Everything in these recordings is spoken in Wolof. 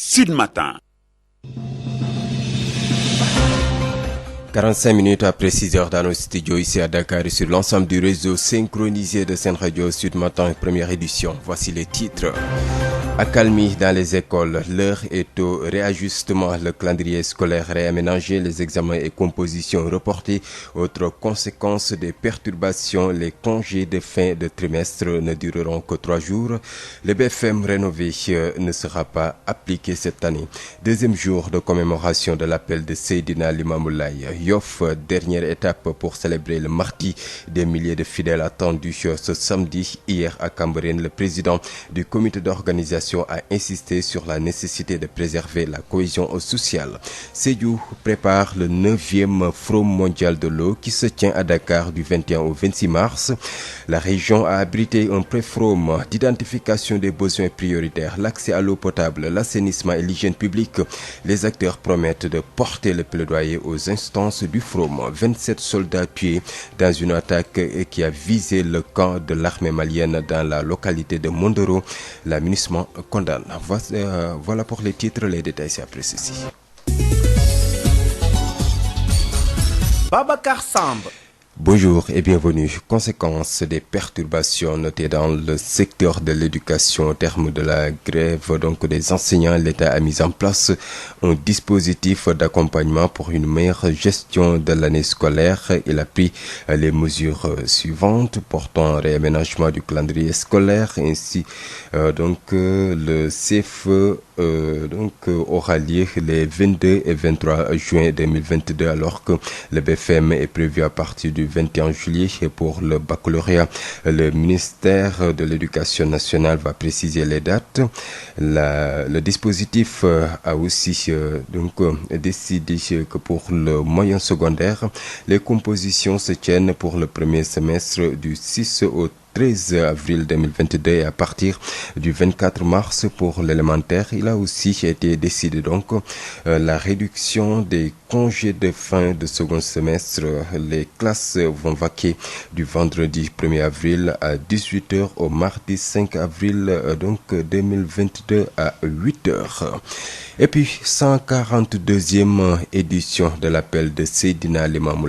Sud Matin. 45 minutes après 6 heures dans nos studios ici à Dakar et sur l'ensemble du réseau synchronisé de Sen Radio Sud Matin, première édition. Voici les titres. Accalmie dans les écoles, l'heure est au réajustement, le calendrier scolaire réaménagé, les examens et compositions reportés. Autre conséquence des perturbations, les congés de fin de trimestre ne dureront que 3 jours. Le BFM rénové ne sera pas appliqué cette année. Deuxième jour de commémoration de l'appel de Seydina Limamou Laye. Yoff, dernière étape pour célébrer le mardi. Des milliers de fidèles attendus ce samedi. Hier à Cambérène, le président du comité d'organisation a insisté sur la nécessité de préserver la cohésion sociale. Sédhiou prépare le 9e Forum mondial de l'eau qui se tient à Dakar du 21 au 26 mars. La région a abrité un pré-forum d'identification des besoins prioritaires, l'accès à l'eau potable, l'assainissement et l'hygiène publique. Les acteurs promettent de porter le plaidoyer aux instances du forum. 27 soldats tués dans une attaque qui a visé le camp de l'armée malienne dans la localité de Mondoro. La MINUSMA condamne. Voilà pour les titres, les détails c'est après ceci. Babacar Samb. Bonjour et bienvenue. Conséquence des perturbations notées dans le secteur de l'éducation au terme de la grève des enseignants, l'État a mis en place un dispositif d'accompagnement pour une meilleure gestion de l'année scolaire. Il a pris les mesures suivantes portant réaménagement du calendrier scolaire. Ainsi, le CFE aura lieu les 22 et 23 juin 2022 alors que le BFM est prévu à partir du 21 juillet pour le baccalauréat. Le ministère de l'Éducation nationale va préciser les dates. Le dispositif a aussi décidé que pour le moyen secondaire, les compositions se tiennent pour le premier semestre du 6 au 13 avril 2022 et à partir du 24 mars pour l'élémentaire. Il a aussi été décidé la réduction des congés de fin de second semestre. Les classes vont vaquer du vendredi 1er avril à 18h au mardi 5 avril 2022 à 8h. Et puis, 142e édition de l'appel de Seydina Limamou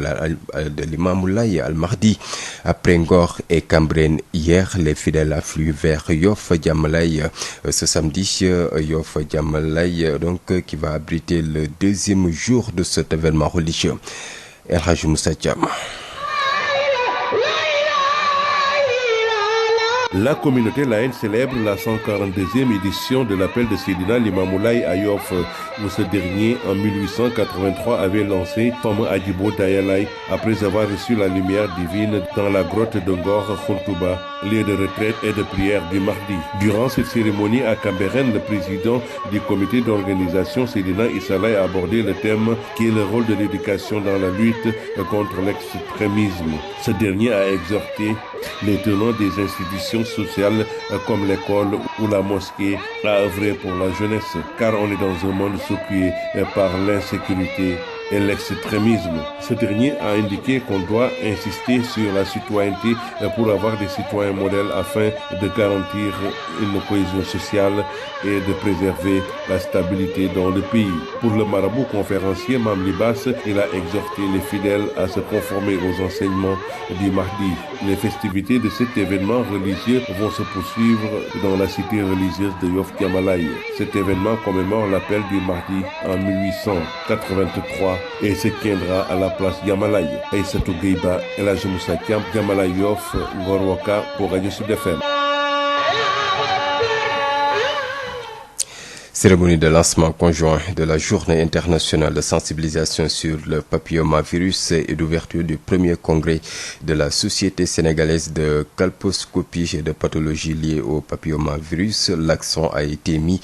Laye al-Mahdi. Après Ngor et Cambérène hier, les fidèles affluent vers Yoff Diamalaye ce samedi. Yoff Diamalaye, qui va abriter le deuxième jour de cet événement religieux. El Hadj Moussa Thiam. La communauté laïenne célèbre la 142e édition de l'appel de Seydina Limamou Laye à Yoff, où ce dernier, en 1883, avait lancé Fama Adjibo Dayalaye après avoir reçu la lumière divine dans la grotte de Ngor Khontouba, lieu de retraite et de prière du mardi. Durant cette cérémonie à Cambérène, le président du comité d'organisation Seydina Issa Laye a abordé le thème qui est le rôle de l'éducation dans la lutte contre l'extrémisme. Ce dernier a exhorté les tenants des institutions sociales comme l'école ou la mosquée à œuvrer pour la jeunesse, car on est dans un monde secoué par l'insécurité et l'extrémisme. Ce dernier a indiqué qu'on doit insister sur la citoyenneté pour avoir des citoyens modèles afin de garantir une cohésion sociale et de préserver la stabilité dans le pays. Pour le marabout conférencier Mam Libas, il a exhorté les fidèles à se conformer aux enseignements du Mahdi. Les festivités de cet événement religieux vont se poursuivre dans la cité religieuse de Yoff Diamalaye. Cet événement commémore l'appel du Mahdi en 1883 et se tiendra à la place Diamalaye. Aïssatou Gueiba, El Hadj Moussa Thiam, Diamalaye Yoff, Ngor Waka pour Radio Sud FM. Cérémonie de lancement conjoint de la journée internationale de sensibilisation sur le papillomavirus et d'ouverture du premier congrès de la Société sénégalaise de colposcopie et de pathologie liées au papillomavirus. L'accent a été mis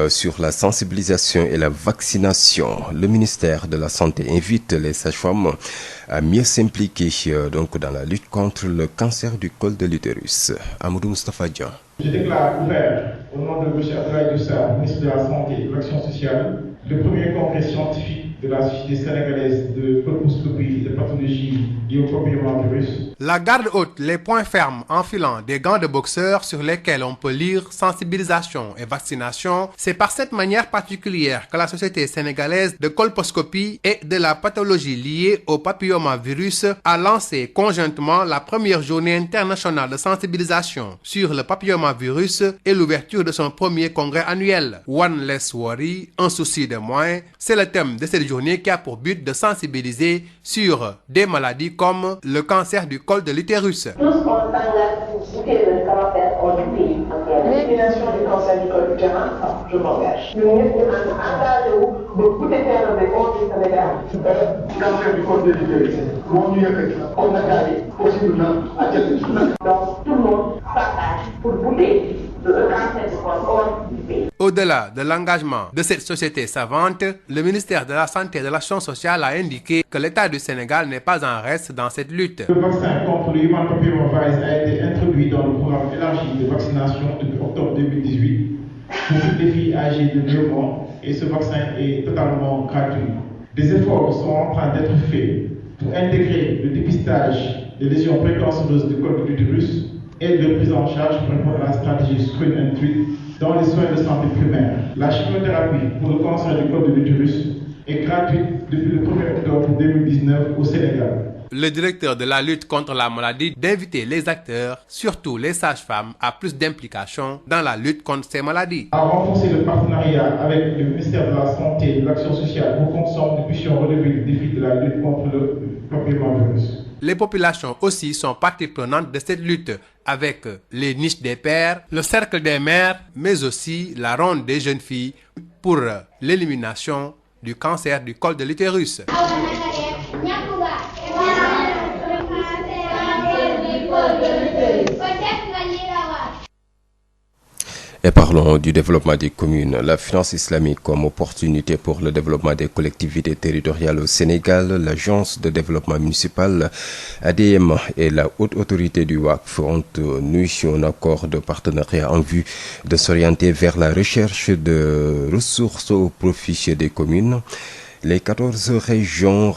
sur la sensibilisation et la vaccination. Le ministère de la Santé invite les sages-femmes à mieux s'impliquer dans la lutte contre le cancer du col de l'utérus. Amadou Moustapha Dian. Je déclare ouvert, au nom de M. Abdoulaye Doussa, ministre de la Santé et de l'Action sociale, le premier congrès scientifique de la Société sénégalaise de colposcopie et de pathologie liée au papillomavirus. La garde haute, les poings fermes, enfilant des gants de boxeur sur lesquels on peut lire sensibilisation et vaccination, c'est par cette manière particulière que la Société sénégalaise de colposcopie et de la pathologie liée au papillomavirus a lancé conjointement la première journée internationale de sensibilisation sur le papillomavirus et l'ouverture de son premier congrès annuel. One Less Worry, un souci de moins, c'est le thème de cette journée qui a pour but de sensibiliser sur des maladies comme le cancer du col de l'utérus. Tous on s'engage pour bouter le cancer hors du pays. L'élimination du cancer du col utérin, je m'engage. Nous sommes engagés de bouter faire le hors du Sénégal. Cancer du col de l'utérus. On a gardé possiblement à donc tout le monde partage pour bouter le cancer du col hors du pays. Au-delà de l'engagement de cette société savante, le ministère de la Santé et de l'Action sociale a indiqué que l'État du Sénégal n'est pas en reste dans cette lutte. Le vaccin contre le human papillomavirus a été introduit dans le programme élargi de vaccination depuis octobre 2018 pour toutes les filles âgées de 2 mois et ce vaccin est totalement gratuit. Des efforts sont en train d'être faits pour intégrer le dépistage des lésions précancéreuses du col de l'utérus et de prise en charge pour répondre à la stratégie Screen and Treat dans les soins de santé primaire. La chimiothérapie pour le cancer du col de l'utérus est gratuite depuis le 1er octobre 2019 au Sénégal. Le directeur de la lutte contre la maladie d'inviter les acteurs, surtout les sages-femmes, à plus d'implication dans la lutte contre ces maladies. À renforcer le partenariat avec le ministère de la Santé et de l'Action sociale pour qu'ensemble nous puissions relever le défi de la lutte contre le papillomavirus. Les populations aussi sont partie prenante de cette lutte avec les niches des pères, le cercle des mères, mais aussi la ronde des jeunes filles pour l'élimination du cancer du col de l'utérus. Et parlons du développement des communes. La finance islamique comme opportunité pour le développement des collectivités territoriales au Sénégal, l'agence de développement municipal ADM et la haute autorité du WACF ont noué un accord de partenariat en vue de s'orienter vers la recherche de ressources au profit des communes. Les 14 régions,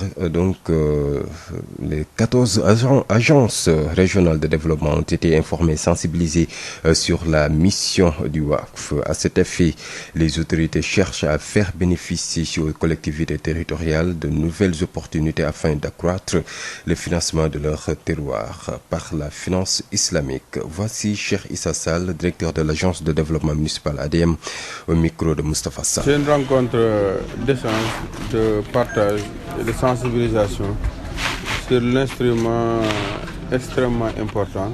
les 14 agences régionales de développement ont été informées, sensibilisées sur la mission du WACF. À cet effet, les autorités cherchent à faire bénéficier aux collectivités territoriales de nouvelles opportunités afin d'accroître le financement de leur terroir par la finance islamique. Voici Cheikh Issa Sall, directeur de l'agence de développement municipal ADM, au micro de Moustapha Sall. C'est une rencontre d'échange, de partage et de sensibilisation sur l'instrument extrêmement important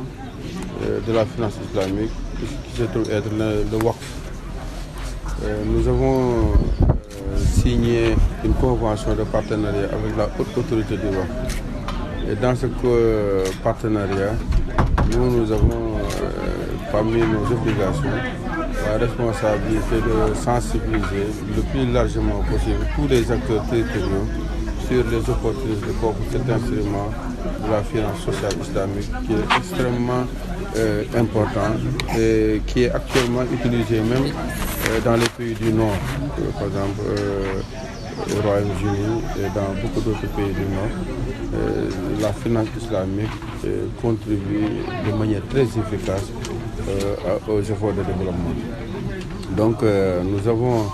de la finance islamique qui se trouve être le WACF. Nous avons signé une convention de partenariat avec la haute autorité du WACF. Et dans ce partenariat, nous avons parmi nos obligations la responsabilité de sensibiliser le plus largement possible tous les acteurs territoriaux sur les opportunités pour cet instrument de la finance sociale islamique qui est extrêmement important et qui est actuellement utilisé même dans les pays du Nord, par exemple au Royaume-Uni et dans beaucoup d'autres pays du Nord. La finance islamique contribue de manière très efficace aux efforts de développement. Donc nous avons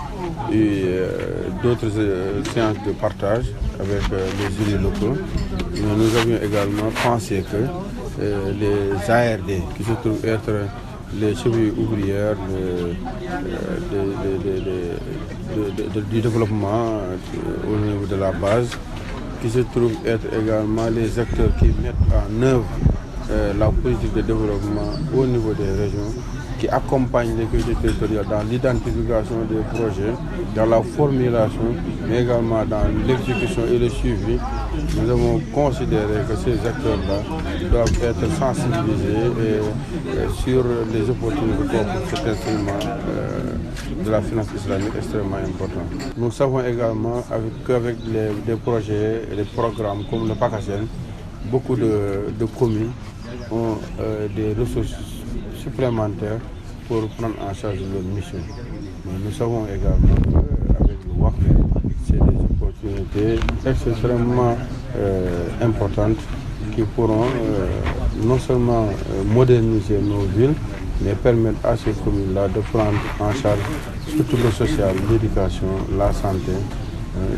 eu d'autres séances de partage avec les élus locaux, mais nous avions également pensé que les ARD, qui se trouvent être les chevilles ouvrières du développement au niveau de la base, qui se trouvent être également les acteurs qui mettent en œuvre la politique de développement au niveau des régions, qui accompagnent les collectivités territoriales dans l'identification des projets, dans la formulation, mais également dans l'exécution et le suivi. Nous avons considéré que ces acteurs-là doivent être sensibilisés sur les opportunités pour cet instrument de la finance islamique extrêmement important. Nous savons également qu'avec des projets et des programmes comme le PACASEN, beaucoup de communes ont des ressources supplémentaires pour prendre en charge leur mission. Mais nous savons également qu'avec le WACF, c'est des opportunités activités extrêmement importantes qui pourront non seulement moderniser nos villes, mais permettre à ces communes-là de prendre en charge surtout le social, l'éducation, la santé,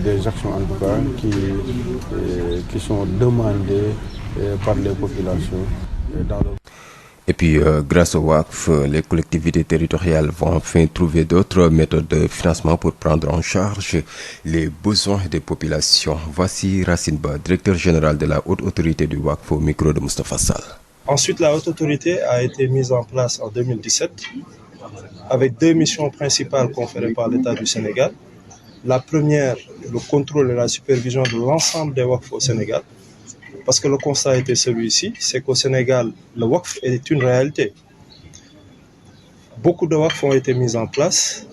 des actions en tout cas qui sont demandées par les populations dans le... Et puis, grâce au WACF, les collectivités territoriales vont enfin trouver d'autres méthodes de financement pour prendre en charge les besoins des populations. Voici Racine Ba, directeur général de la Haute Autorité du WACF, au micro de Moustapha Sall. Ensuite, la Haute Autorité a été mise en place en 2017 avec deux missions principales conférées par l'État du Sénégal. La première, le contrôle et la supervision de l'ensemble des WACF au Sénégal. Parce que le constat était celui-ci, c'est qu'au Sénégal, le WACF est une réalité. Beaucoup de WACF ont été mis en place,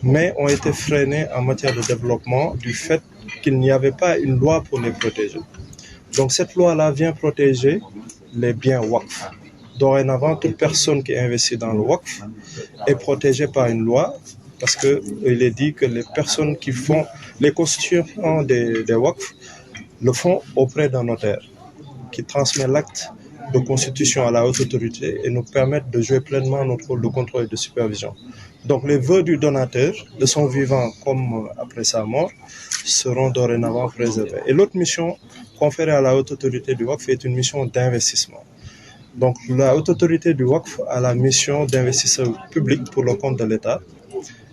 mais ont été freinés en matière de développement du fait qu'il n'y avait pas une loi pour les protéger. Donc cette loi-là vient protéger les biens WACF. Dorénavant, toute personne qui investit dans le WACF est protégée par une loi, parce qu'il est dit que les personnes qui font les constitutions des WACF le font auprès d'un notaire qui transmet l'acte de constitution à la haute autorité et nous permettent de jouer pleinement notre rôle de contrôle et de supervision. Donc les vœux du donateur, de son vivant comme après sa mort, seront dorénavant préservés. Et l'autre mission conférée à la haute autorité du WACF est une mission d'investissement. Donc la haute autorité du WACF a la mission d'investisseur public pour le compte de l'État.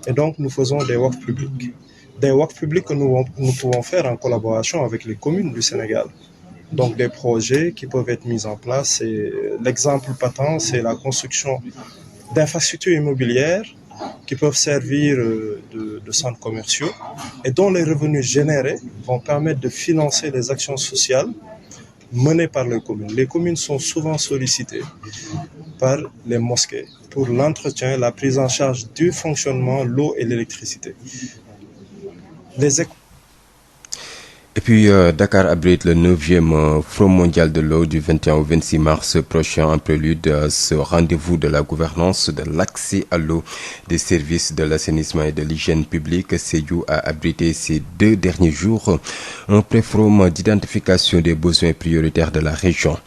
Et donc nous faisons des WACF publics. Des WACF publics que nous pouvons faire en collaboration avec les communes du Sénégal. Donc des projets qui peuvent être mis en place. Et l'exemple patent, c'est la construction d'infrastructures immobilières qui peuvent servir de centres commerciaux et dont les revenus générés vont permettre de financer les actions sociales menées par les communes. Les communes sont souvent sollicitées par les mosquées pour l'entretien, la prise en charge du fonctionnement, l'eau et l'électricité. Et puis, Dakar abrite le 9e Forum mondial de l'eau du 21 au 26 mars prochain, en prélude à ce rendez-vous de la gouvernance de l'accès à l'eau, des services de l'assainissement et de l'hygiène publique. Sédhiou a abrité ces 2 derniers jours un pré-forum d'identification des besoins prioritaires de la région.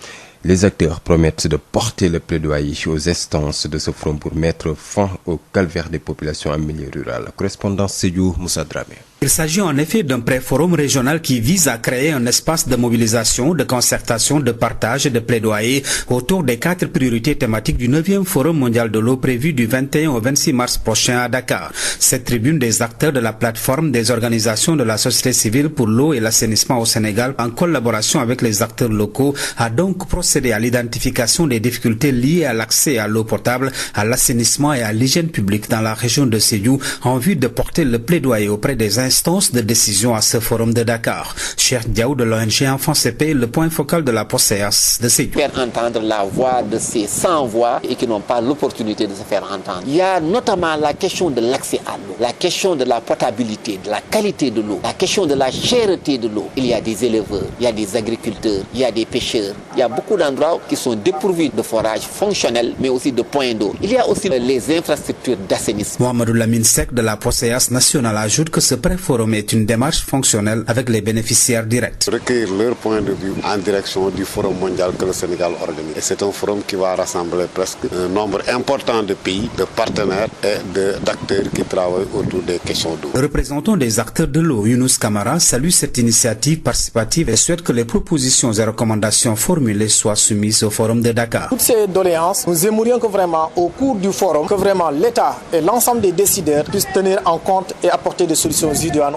Les acteurs promettent de porter le plaidoyer aux instances de ce forum pour mettre fin au calvaire des populations en milieu rural. Correspondant Sédhiou, Moussa Dramé. Il s'agit en effet d'un pré-forum régional qui vise à créer un espace de mobilisation, de concertation, de partage et de plaidoyer autour des 4 priorités thématiques du 9e Forum mondial de l'eau prévu du 21 au 26 mars prochain à Dakar. Cette tribune des acteurs de la plateforme des organisations de la société civile pour l'eau et l'assainissement au Sénégal, en collaboration avec les acteurs locaux, a donc procédé à l'identification des difficultés liées à l'accès à l'eau potable, à l'assainissement et à l'hygiène publique dans la région de Sédhiou en vue de porter le plaidoyer auprès des instance de décision à ce forum de Dakar. Cheikh Diaw de l'ONG Enfants CP, le point focal de la POSEAS de Sédhiou. Faire entendre la voix de ces 100 voix et qui n'ont pas l'opportunité de se faire entendre. Il y a notamment la question de l'accès à l'eau, la question de la potabilité, de la qualité de l'eau, la question de la cherté de l'eau. Il y a des éleveurs, il y a des agriculteurs, il y a des pêcheurs. Il y a beaucoup d'endroits qui sont dépourvus de forages fonctionnels, mais aussi de points d'eau. Il y a aussi les infrastructures d'assainissement. Mohamedou Lamine Seck de la POSEAS nationale ajoute que ce forum est une démarche fonctionnelle avec les bénéficiaires directs. Recueillir leur point de vue en direction du forum mondial que le Sénégal organise. Et c'est un forum qui va rassembler presque un nombre important de pays, de partenaires et d'acteurs qui travaillent autour des questions d'eau. Le représentant des acteurs de l'eau, Younous Kamara, salue cette initiative participative et souhaite que les propositions et recommandations formulées soient soumises au forum de Dakar. Toutes ces doléances, nous aimerions que vraiment, au cours du forum, que vraiment l'État et l'ensemble des décideurs puissent tenir en compte et apporter des solutions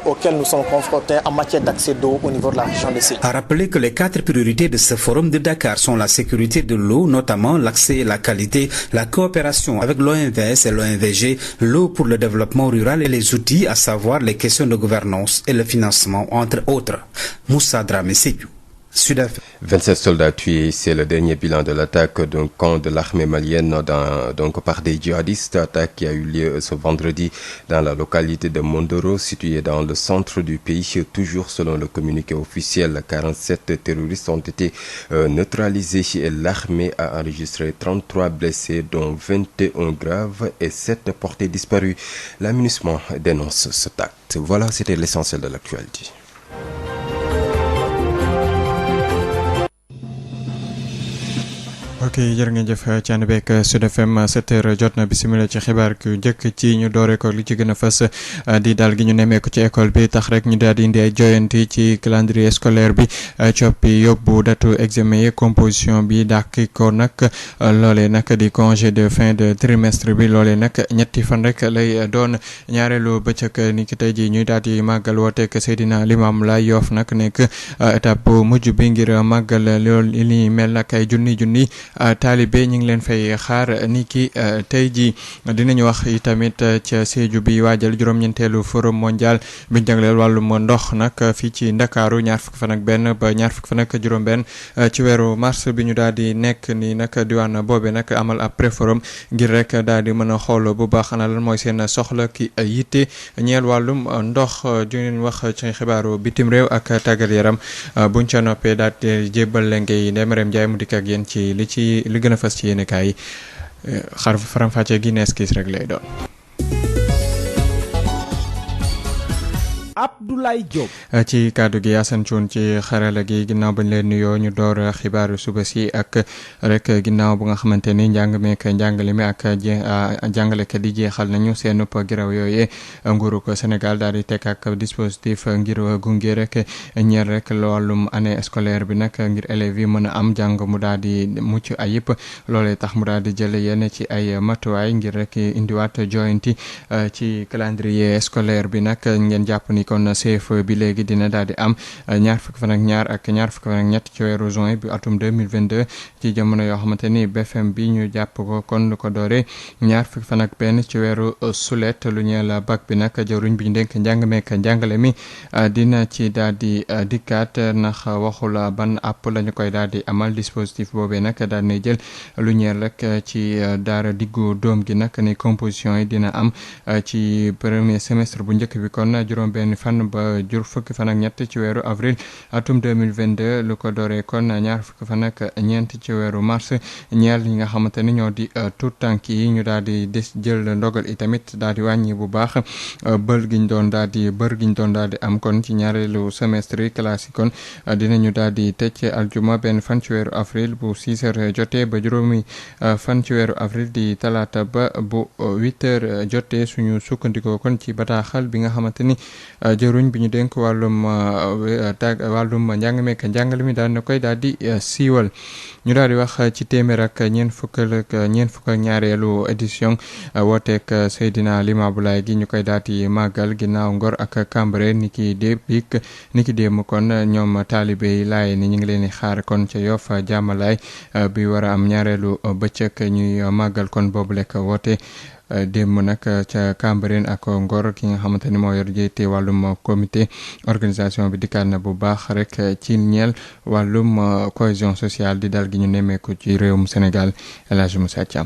auxquelles nous sommes confrontés en matière d'accès d'eau au niveau de la région de Sédhiou. A rappeler que les 4 priorités de ce forum de Dakar sont la sécurité de l'eau, notamment l'accès et la qualité, la coopération avec l'OMVS et l'OMVG, l'eau pour le développement rural et les outils, à savoir les questions de gouvernance et le financement, entre autres. Moussa Dramé, Sédhiou. 27 soldats tués, c'est le dernier bilan de l'attaque d'un camp de l'armée malienne par des djihadistes. Attaque qui a eu lieu ce vendredi dans la localité de Mondoro, située dans le centre du pays. Toujours selon le communiqué officiel, 47 terroristes ont été neutralisés et l'armée a enregistré 33 blessés, dont 21 graves et 7 portés disparus. La MINUSMA dénonce cet acte. Voilà, c'était l'essentiel de l'actualité. ok jërë ngeen jëf ci ànd beeg Sud FM 7h jot na bisimila ci xibaar ku njëkk ci ñu doore ko li ci gën a fës di daal gi ñu nemmeeku ci école bi tax rek ñu daal di indi ay joyanti ci calendrier scolaire bi coppi yóbbu datu examen yi composition bi dàqi ko nag loolee nag di congé de fin de trimestre bi loolee nag ñetti fan rek lay doon ñaareelu bëccëg ni ki tey ji ñuy daal di màggal wooteek Seydina Limamou Laye Yoff nag nekk étape bu mujj bi ngir màggal loolu li mel nag ay junni taalibe ñu ngi leen fay xaar ni ki tey jii dinañu wax itamit ca Sédhiou bi waajal juróom-ñeenteelu forum mondial bi jagleel wàllum ndox nag fii ci Ndakaaru ñaar fukki fan ak benn ba ñaar fukki fan ak juróom-benn ci weeru mars bi ñu daal di nekk ni nag diwaan boobe nag amal ab pré-forum ngir rek daal di mën a xool bu baax ana lan mooy seen soxla ki yitte ñeel wàllum ndox dinañ wax ci xibaaru bitim réew ak tàggat yaram buñ ca noppee daal di jébbal leen ngay Ndeye Ndiaye mu dikk ak yéen ci li gën a fas ci yéen kaay faram-fàccee gi nees kiis rek lay doon. Abdoulaye Diop. ci kàddu gi Assane Thioune ci xarala gi ginnaaw bañ leen nuyoo ñu door xibaaru suba si ak rek ginnaaw bu nga xamante ni njàng meek njàngale mi ak jàngalekat yi jeexal nañu seen giraw yooyee nguuru ko Sénégal daal di teg ak dispositif ngir gunge rek ñeer rek wàllum année scolaire bi nag ngir élèves yi mën a am jàng mu daal di mucc ayib loolee tax mu daal di jël yenn ci ay matuwaay ngir rek indiwaat joyanti ci calendrier scolaire bi nag ngeen jàpp ni kon CFE bi léegi dina daal di am ñaar fukki fan ak ñaar ak ñaar fukki fan ak ñett ci weeru juin bi atum 2022 ci jamono yoo xamante ni BFM bi ñu jàpp ko kon lu ko dooree ñaar fukki fan ak benn ci weeru sulet lu ñeel bac bi nag jawriñ bi ñu dénk njàng meek njàngale mi dina ci daal di dikkaat ndax waxul ban app la ñu koy daal di amal dispositif boobee nag daal di jël lu ñeel rek ci daara diggu doom gi nag ni composition yi dina am ci premier semestre bu njëkk bi kon juróom benn fan ba fukki fan ak ñett ci weeru avril atum 2022 lu ko dooree kon ñaar fukki fan ak ñeent ci weeru mars ñeel ñi nga xamante ni ñoo di tout tànk yi ñu daal di des jël ndogal itamit daal di wàññi bu baax bër giñ doon daal di am kon ci ñaareelu semestre yi classe yi kon dinañu daal di tëj aljuma benn fan ci weeru avril bu 6 heures jotee ba juróomi fan ci weeru avril di talaata ba bu 8 heures jotee suñu sukkandikoo kon ci bataaxal bi nga xamante ni jëruñ bi ñu dénk wàllum njàng meek njàngale mi daal na koy daal di siiwal ñu daal di wax ci téeméer ak ñeent fukk ak ñaareelu édition wooteek Seydina Limamou Laye gi ñu koy daal di màggal ginnaaw Ngor ak Cambérène ni ki démb kon ñoom taalibe yi laay ni ñu ngi leen di xaar kon ca Yoff Jàmmalaay bi war a am ñaareelu bëccëg ñuy màggal kon boobu lekk woote démb nag ca Cambérène ak Ngor ki nga xamante ni moo yor jiite wàllum comité organisation bi dikkaat na bu baax rek ci ñeel wàllum cohésion sociale di dal gi ñu nemmeeku ci réewum Sénégal El Hadj Moussa Thiam.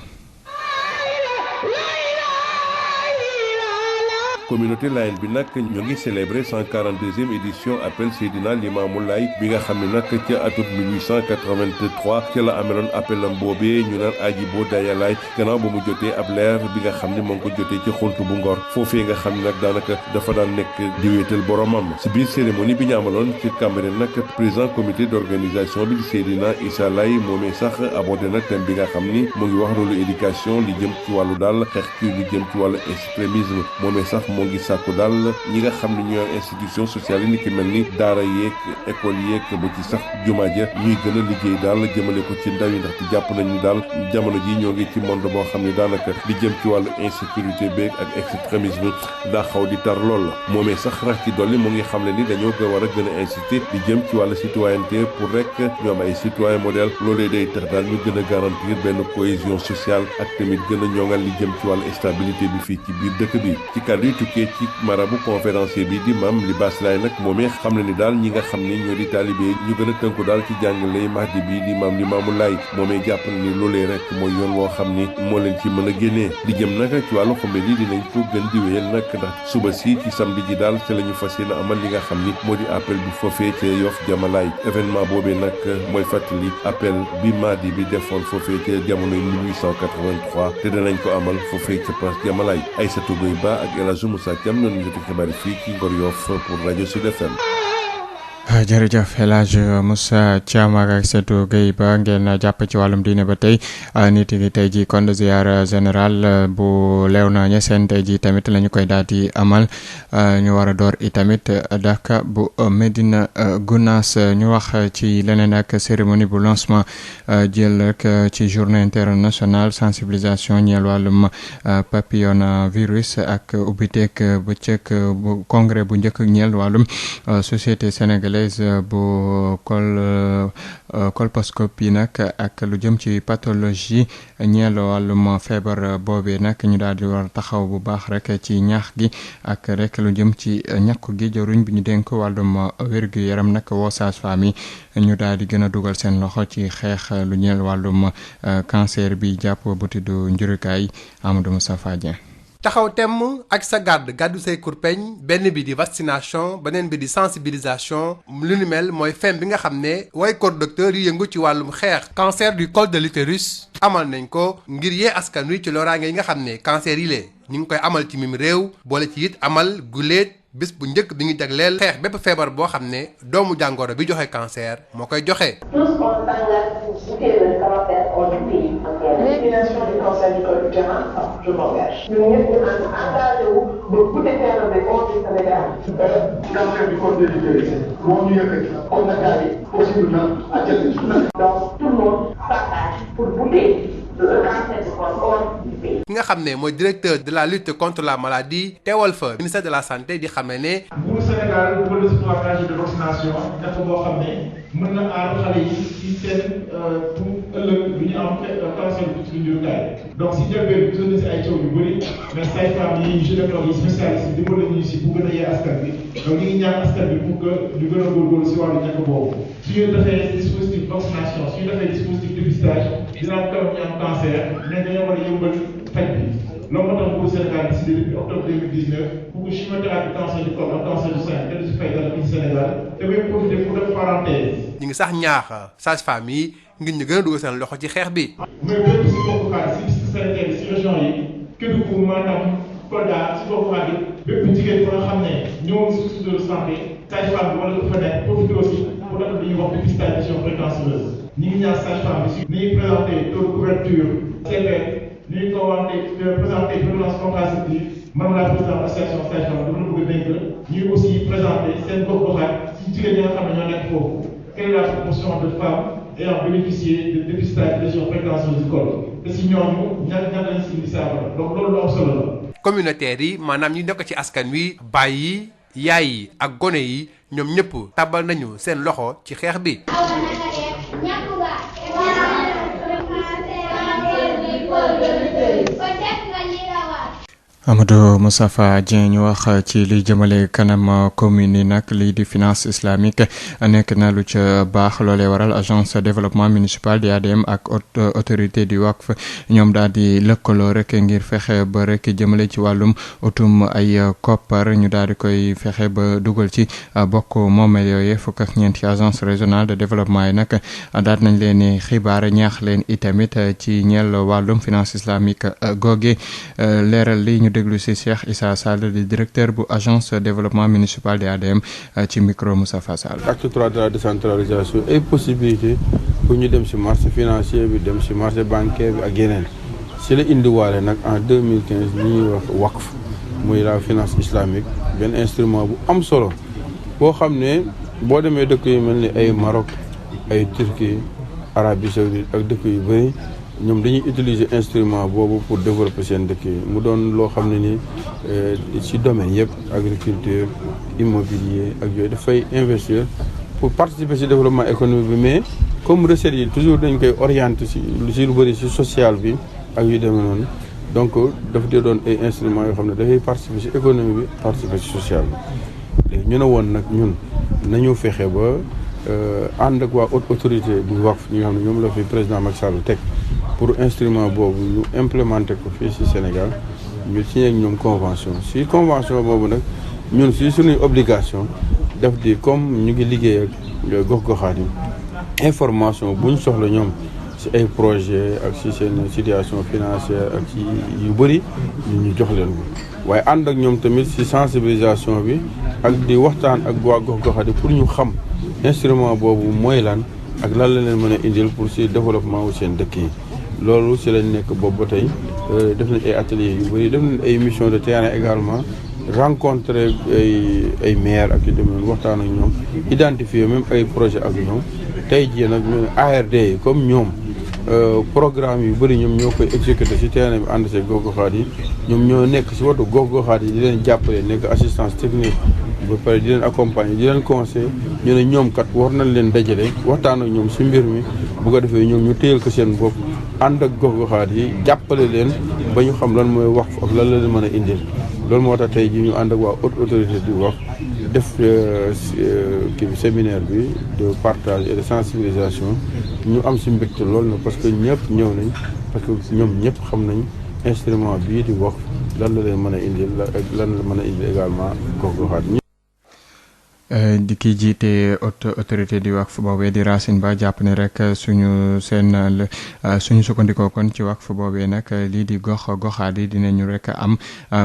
communauté layène bi nag ñoo ngi célébrer 142e édition appel Seydina Limamou Laye bi nga xam ne nag ca atum 1883 ca la ameloon appelam boobee ñu naan Ajibo Dayalaay gannaaw ba mu jotee ab leer bi nga xam ne moo ngi ko jotee ci xultu bu Ngor foofee nga xam ne nag daanaka dafa daan nekk di wéetal boromam si biir cérémonie bi ñu amaloon ci Cambérène nag président comité d'organisation bi di Seydina Issa Laye moomee sax abordé na thème bi nga xam ni mu ngi wax loolu éducation li jëm ci wàllu daal xeex ci li jëm ci wàllu extrémisme moomee sax moo ngi sàkku daal ñi nga xam ne ñooy institution sociale yi ni ki mel ni daara yeeg école yeeg ba ci sax jumaa ja ñuy gën a liggéey daal jëmale ko ci ndaw yi ndaxte jàpp nañ ni daal jamono ji ñoo ngi ci monde boo xam ne daanaka li jëm ci wàllu insécurité beeg ak extrémisme daa xaw di tar lool la moomee sax rax ci dolli mu ngi xam ne ni dañoo war a gën a inciter li jëm ci wàllu citoyenneté pour rek ñoom ay citoyen modèle loolee day tax daal ñu gën a garantir benn cohésion sociale ak tamit gën a ñoŋal li jëm ci wàllu stabilité bi fii ci biir dëkk bi ci kàddu yi tukkee ci marabu conférencier bi di Mame Libasse Laye nag moomee xam ne ni daal ñi nga xam ni ñoo di taalibe ñu gën a tënku daal ci jàngale Mahdi bi di Mame Limamou Laye moomee jàpp na ni loolee rek mooy yoon woo xam ni moo leen ci mën a génnee li jëm nag ci wàllu xumbe li dinañ ko gën di wéyal nag ndax suba si ci samedi ji daal ca la ñu fas yéene amal li nga xam ni moo di appel bi foofee ca Yoff Jàmmalaay événement boobee nag mooy fàttali appel bi Mahdi bi defoon foofee ca jamonoy 1883 te danañ ko amal foofee ca place Jàmmalaay Aïssatou Gueye Ba ak El Hadj Moussa Thiam noonu ñu joti xibaar yi fii ci Ngor Yoff pour rajo Sud FM. jërëjëf El Hadj Moussa Thiam ak Aïssatou Gueye Ba ngeen jàpp ci wàllum diine ba tey nit yi tey jii kon ziar général bu Léona Niassène tey jii tamit la ñu koy daal di amal ñu war a door itamit Daka bu Medina Gounass ñu wax ci leneen ak cérémonie bu lancement jël rek ci journée internationale sensibilisation ñeel wàllum papillomavirus ak ubbiteeg bëccëg bu congrès bu njëkk ñeel wàllum société sénégalaise bu colposcopie nag ak lu jëm ci pathologie ñeel wàllum feebar boobee nag ñu daal di war taxaw bu baax rek ci ñaax gi ak rek lu jëm ci ñàkku gi jëruñ bi ñu dénk wàllum wérgu yaram nag woo sage-femme yi ñu daal di gën a dugal seen loxo ci xeex lu ñeel wàllum cancer bi jàpp butitu njurukaay Amadou Moustapha Dieng. taxaw temm ak sa gàddu say kurpeñ benn bi di vaccination beneen bi di sensibilisation lu ni mel mooy fem bi nga xam ne way corps docteur yu yëngu ci wàllum xeex cancer du col de l'utérus amal nañ ko ngir yee askan wi ci loraange yi nga xam ne cancer yi lee ñu ngi koy amal ci mim réew boole ci it amal guléet bis bu njëkk bi ngi jagleel xeex bépp feebar boo xam ne doomu jàngoro bi joxe cancer moo koy joxe. L'élimination du cancer du col utérin, je m'engage. Ñun ñëpp ñu ànd engagé wu ba ku defee na ba on du Sénégal. Cancer du col de l'utérus moo ñu yëkkati on a gagné possible na à jël. Donc tout le monde partage pour bouter le cancer du col hors du pays. ki nga xam ne mooy directeur de la lutte contre la maladie teewal fa ministère de la santé di xamee ne. bu Sénégal bu le stratégie de vaccination dafa boo xam ne mën na aar xale yi ci seen pour ëllëg du ñu am cancer du njurukaay donc si njëlbeen bi gisoon na si ay coow yu bëri mais sages-femmes yi gynécologue yi spécialistes yi dimbali nañu si bu gën a yee askan bi donc ñu ngi ñaan askan bi pour que ñu gën a góorgóorlu si wàllu ñàkk boobu suñu defee dispositif vaccination suñu defee dispositif dépistage dina am ñu am cancer mais dañoo war a yëmbal faj bi loolu moo tax pour Sénégal décidé depuis octobre 2019 pour que chimiothérapie cancer du col ak cancer du sein kenn du si fay dara fii Sénégal damay profité pour def parenthèse. ñu ngi sax ñaax sage-femme yi ngir ñu gën a dugal seen loxo ci xeex bi. mais bépp si bokk xaar si Sénégal si région yi Kédougou maanaam Kolda si bokk xaar yi bépp jigéen ba nga xam ne ñoo ngi suuf de santé sage-femme bi wala ko fa nekk profité aussi pour def li ñuy wax dépistage précocieuse ñu ngi ñaax sage-femme bi si ni ñuy présenté taux de couverture sévère ni ñu ko waxee présenté prévalence contraceptive man la présidente association sage-femme dama la bëgg a dénk ñuy aussi présenté seen gox goxaat si jigéen ñi nga xam ne ñoo nekk foofu quelle est la proportion de femmes ayant bénéficié de dépistage de lésions précoceuses du col te si ñooñu ñaar lañ si indi saafara donc loolu lu am solo la. communautaire yi maanaam ñi nekk ci askan wi baay yi yaay yi ak gone yi ñoom ñëpp tàbbal nañu seen loxo ci xeex bi. Amadou Moustapha Dieng ñu wax ci li jëmale kanam commune yi nag lii di finance islamique nekk na lu ca baax loolee waral agence développement municipal di ADM ak autorité du waqf ñoom daal di lëkkaloo rek ngir fexe ba rek jëmale ci wàllum utum ay koppar ñu daal di koy fexe ba dugal ci bokk moomeel yooyu fukk ak ñeenti agence régionale de développement yi nag daal nañ leen xibaar ñaax leen itamit ci ñeel wàllum finance islamique googe leeral li ñu déglu ci Cheikh Issa Sall di directeur bu agence développement municipal de ADM ci micro Moustapha Sall. Acte 3 de la décentralisation et possibilité pour ñu dem ci marché financier bi dem ci marché bancaire bi ak yeneen ci la indiwaale nag en 2015 li ñuy wax waqf muy la finance islamique benn instrument bu am solo boo xam ne boo demee dëkk yu mel ni ay Maroc ay Turquie Arabie Saoudite ak dëkk yu bëri ñoom dañuy utiliser instrument boobu pour développer seen dëkk yi mu doon loo xam ne ni ci domaine yëpp agriculture immobilier ak yooyu dafay investir pour participer ci développement économique bi mais comme recettes yi toujours dañ koy orienter ci lu bëri ci social bi ak yu demee noonu donc daf dee doon ay instruments yoo xam ne dafay participer ci économie bi participer ci social bi léegi ñu ne woon nag ñun nañu fexe ba ànd ak waa haute autorité du waqf ñi nga xam ne ñoom la fi président Macky Sall teg pour instrument boobu ñu implémenté ko fii ci Sénégal ñu signé ak ñoom convention ci convention boobu nag ñun ci suñuy obligation daf di comme ñu ngi liggéey ak gox-goxaat yi information bu ñu soxla ñoom ci ay projet ak ci seen situation financière ak ci yu bëri ñu jox leen ko waaye ànd ak ñoom tamit ci sensibilisation bi ak di waxtaan ak waa gox-goxaat yi pour ñu xam instrument boobu mooy lan ak lan la leen mën a indil pour si développement wu seen dëkk yi loolu si lañ nekk boobu ba tey def nañ ay ateliers yu bëri def nañ ay mission de terrain également rencontrer ay maires ak yu demee waxtaan ak ñoom identifier même ay projet ak ñoom tey jii nag ARD yi comme ñoom programme yu bëri ñoom ñoo koy exécuter ci terrain bi ànd see gox-goxaat yi ñoom ñoo nekk ci watu gox-goxaat yi di leen jàppale nekk assistance technique ba pare di leen accompagner di leen conseil ñu ne ñoom kat war nañ leen dajale waxtaan ak ñoom ci mbir mi bu ko defee ñoom ñu téyel ko seen bopp ànd ak gox-goxaat yi jàppale leen ba ñu xam lan mooy waqf ak lan la leen mën a indil loolu moo tax tey ji ñu ànd ak waa haute autorité du waqf def kii bi séminaire bi de partage et de sensibilisation ñu am ci mbégte loolu na parce que ñëpp ñëw nañ parce que ñoom ñëpp xam nañ instrument bii di waqf lan la leen mën a indil lan la mën a indil également gox-goxaat di ki jiite autorité di waqf boobee di Racine Ba jàpp ne rek suñu sukkandikoo kon ci waqf boobee nag lii di goxaat yi dinañu rek am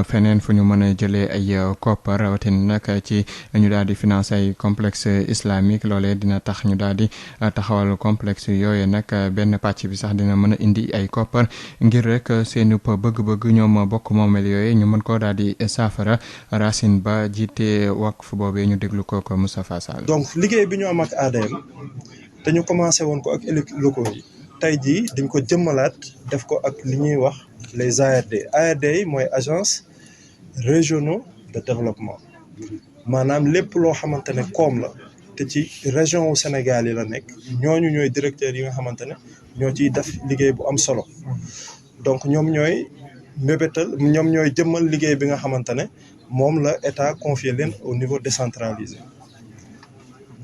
feneen fu ñu mën a jëlee ay koppar rawatina nag ci ñu daal di financer ay complexe islamique loolee dina tax ñu daal di taxawal complexe yooyu nag benn pàcc bi sax dina mën a indi ay koppar ngir rek seen bëgg-bëgg ñoom bokk moomel yooyu ñu mën koo daal di saafara Racine Ba jiite waqf boobee ñu déglu ko Moustapha Sall. donc liggéey bi ñu am ak ADM te ñu commencé woon ko ak élus locaux yi tey jii dañ ko jëmmalaat def ko ak li ñuy wax les ARD yi mooy agence régionaux de développement maanaam lépp loo xamante ne koom la te ci région wu Sénégal yi la nekk ñooñu ñooy directeurs yi nga xamante ne ñoo ciy def liggéey bu am solo donc ñoom ñooy ñoom ñooy jëmmal liggéey bi nga xamante ne moom la état confié leen au niveau décentralisé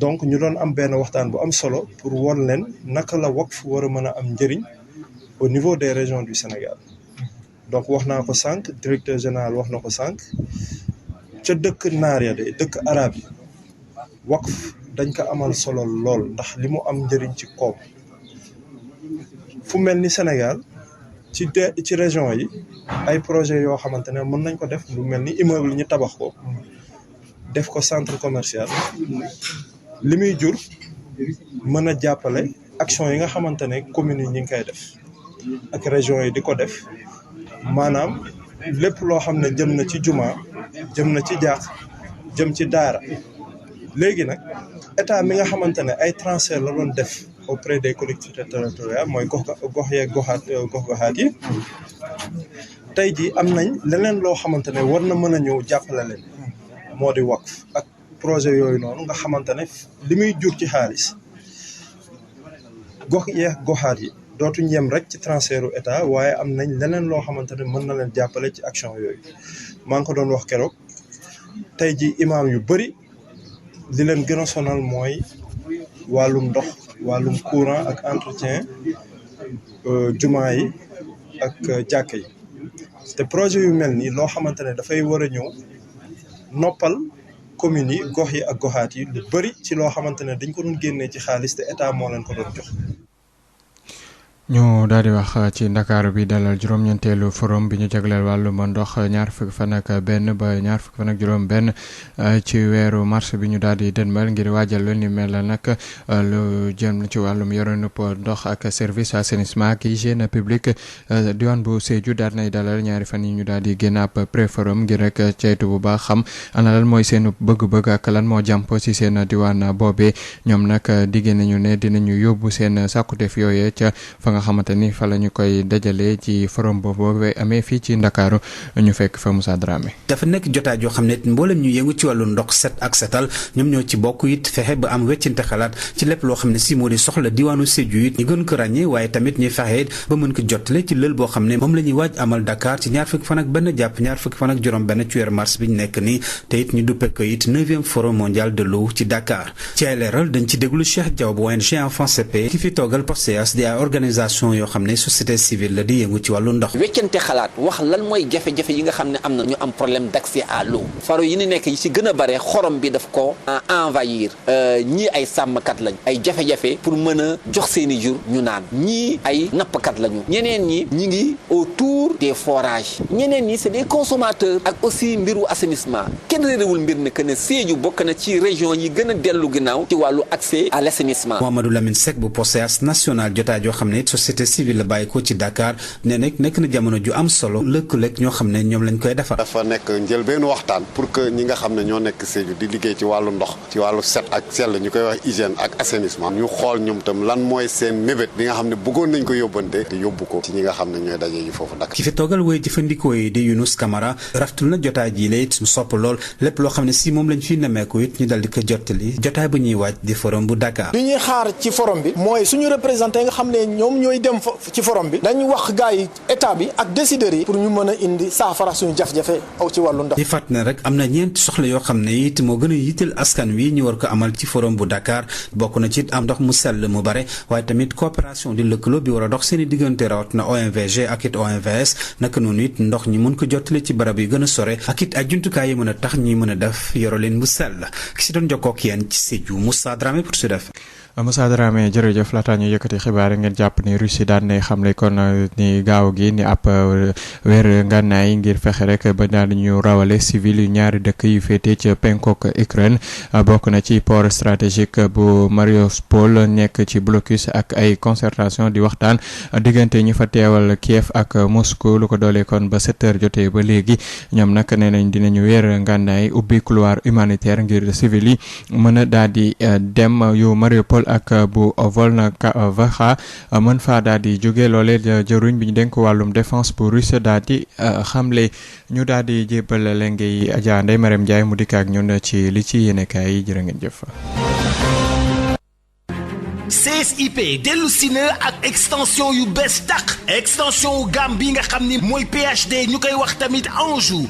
donc ñu doon am benn waxtaan bu am solo pour won leen naka la waqf war a mën a am njëriñ au niveau des régions du Sénégal donc wax naa ko sànq directeur général wax na ko sànq ca dëkk naar ya de dëkk arab yi waqf dañ ko amal solo lool ndax li mu am njëriñ ci koom fu mel ni Sénégal ci région yi ay projet yoo xamante ne mën nañ ko def lu mel ni immeuble ñu tabax ko def ko centre commercial li muy jur mën a jàppale action yi nga xamante ne communes yi ñu ngi koy def ak région yi di ko def maanaam lépp loo xam ne jëm na ci juma jëm na ci jàkk jëm ci daara léegi nag état mi nga xamante ne ay transfert la doon def auprès des collectivités territoriales mooy gox goxaat yi tey jii am nañ leneen loo xamante ne war na mën a ñëw jàppale leen moo di waqf ak projet yooyu noonu nga xamante ne li muy jur ci xaalis goxaat yi dootuñ yem rek ci transfertu état waaye am nañ leneen loo xamante ne mën na leen jàppale ci action yooyu maa ngi ko doon wax keroog tey jii imaam yu bëri li leen gën a sonal mooy wàllum ndox wàllum courant ak entretien jumaa yi ak jàkk yi te projet yu mel nii loo xamante ne dafay war a ñëw noppal communes yi gox yi ak goxaat yi lu bëri ci loo xamante ne dañ ko doon génnee ci xaalis te état moo leen ko doon jox. ñu daal di wax ci Ndakaaru bi dalal juróom-ñeenteelu forum bi ñu jagleel wàllum ndox ñaar fukki fan ak benn ba ñaar fukki fan ak juróom-benn ci weeru mars bi ñu daal di dënmal ngir waajal lu ni mel nag lu jëm ci wàllum yorinu ndox ak service assainissement ak hygiène publique diwaan bu Sédhiou daal nay dalal ñaari fan yi ñu daal di génn ab pré forum ngir rek ceytu bu baax xam ana lan mooy seen bëgg-bëgg ak lan moo jàmp ci seen diwaan boobee ñoom nag digge nañu ne dinañu yóbbu seen sàkkuteef yooyee ca nga xamante ni fa la ñu koy dajalee ci forum boobu amee fii ci Ndakaaru ñu fekk fa Moussa Dramé. dafa nekk jotaay joo xam ne mboolem ñu yëngu ci wàllu ndox set ak setal ñoom ñoo ci bokk it fexe ba am weccante xalaat ci lépp loo xam ne si moo di soxla diwaanu Sédhiou it ñu gën ko ràññee waaye tamit ñuy fexe ba mën ko jottale ci lël boo xam ne moom la ñuy waaj amal Dakar ci ñaar fukki fan ak benn jàpp ñaar fukki fan ak juróom benn ci weeru mars bi ñu nekk nii te it ñu duppe ko it 9e forum mondial de l'eau ci Dakar ci ay leeral dañ ci déglu Cheikh Diaw bu ONG Enfants CP ki fi toogal POSTEAS di ay organisation organisation yoo xam ne société civile la di yëngu ci wàllu ndox. weccante xalaat wax lan mooy jafe-jafe yi nga xam ne am na ñu am problème d'accès à l'eau faro yi ni nekk yi ci gën a bare xorom bi daf ko envahir ñii ay sàmmkat lañ ay jafe-jafe pour mën a jox seeni jur ñu naan ñii ay nappkat lañu ñeneen ñi ñi ngi autour des forages ñeneen ñi c'est des consommateurs ak aussi mbiru assainissement kenn réerewul mbir ne que ne Sédhiou bokk na ci région yi gën a dellu ginnaaw ci wàllu accès à l'assainissement. Mouhamadou Lamine Seck bu POSEAS national jotaay joo xam ne société civile la bàyyi ko ci Dakar ne nekk na jamono ju am solo lëkkaleeg ñoo xam ne ñoom lañ koy defar. dafa nekk njëlbeenu waxtaan pour que ñi nga xam ne ñoo nekk Sédhiou di liggéey ci wàllu ndox ci wàllu set ak sell ñu koy wax hygiène ak assainissement ñu xool ñoom tam lan mooy seen mébét bi nga xam ne bëggoon nañ ko yóbbante te yóbbu ko ci ñi nga xam ne ñooy daje yi foofu Dakar. ki fi toogal woy jëfandikoo yi di Younous Camara raftul na jotaay ji la it mu sopp lool lépp loo xam ne si moom lañ fi nemmeeku it ñu dal di ko jottali jotaay bu ñuy waaj di forum bu Dakar. li ñuy xaar ci forum bi mooy suñu représenté nga xam ne ñoom ñooy dem ci forum bi dañu wax gars yi état bi ak décideurs yi pour ñu mën a indi saafara suñu jafe-jafe aw ci wàllu ndox. di fàtt ne rek am na ñeenti soxla yoo xam ne it moo gën a yitteel askan wi ñu war ko amal ci forum bu Dakar bokk na ci am ndox mu sell mu bare waaye tamit coopération di lëkkaloo bi war a dox seen i diggante rawat na OMVG ak it OMVS naka noonu it ndox ñi mën ko jottali ci barab yi gën a sore ak it ay jumtukaay yi mën a tax ñi mën a def yoro leen bu sell ki si doon jokkoo ak yéen ci Sédhiou Moussa Dramé pour Sud FM. Moussa Dramé jërëjëf laataa ñu yëkkati xibaar yi ngeen jàpp ni Russie daan nay xamle kon ni gaaw gi ni ab weer ngànnaay ngir fexe rek ba daal di ñu rawale civil yu ñaari dëkk yu féete ci penkook Ukraine bokk na ci port stratégique bu Mariupol nekk ci blocus ak ay concertation di waxtaan diggante ñu fa teewal Kiev ak Moscou lu ko doolee kon ba 7h jotee ba léegi ñoom nag nee nañ dinañu weer ngànnaay ubbi couloir humanitaire ngir civil yi mën a daal di dem yu Mariupol ak bu Volnovakha mën faa daal di jóge loolee jëruñ bi ñu dénk wàllum défense bu Russie daal di xamle ñu daal di jébbal lenge yi Adja Ndeye Marème Ndiaye mu dikk ak ñun ci li ci yéenekaay yi jërë ngeen jëf. CSIP dellu si na ak extension yu bees tàq extension wu gamme bi nga xam ni mooy PHD ñu koy wax tamit Anjou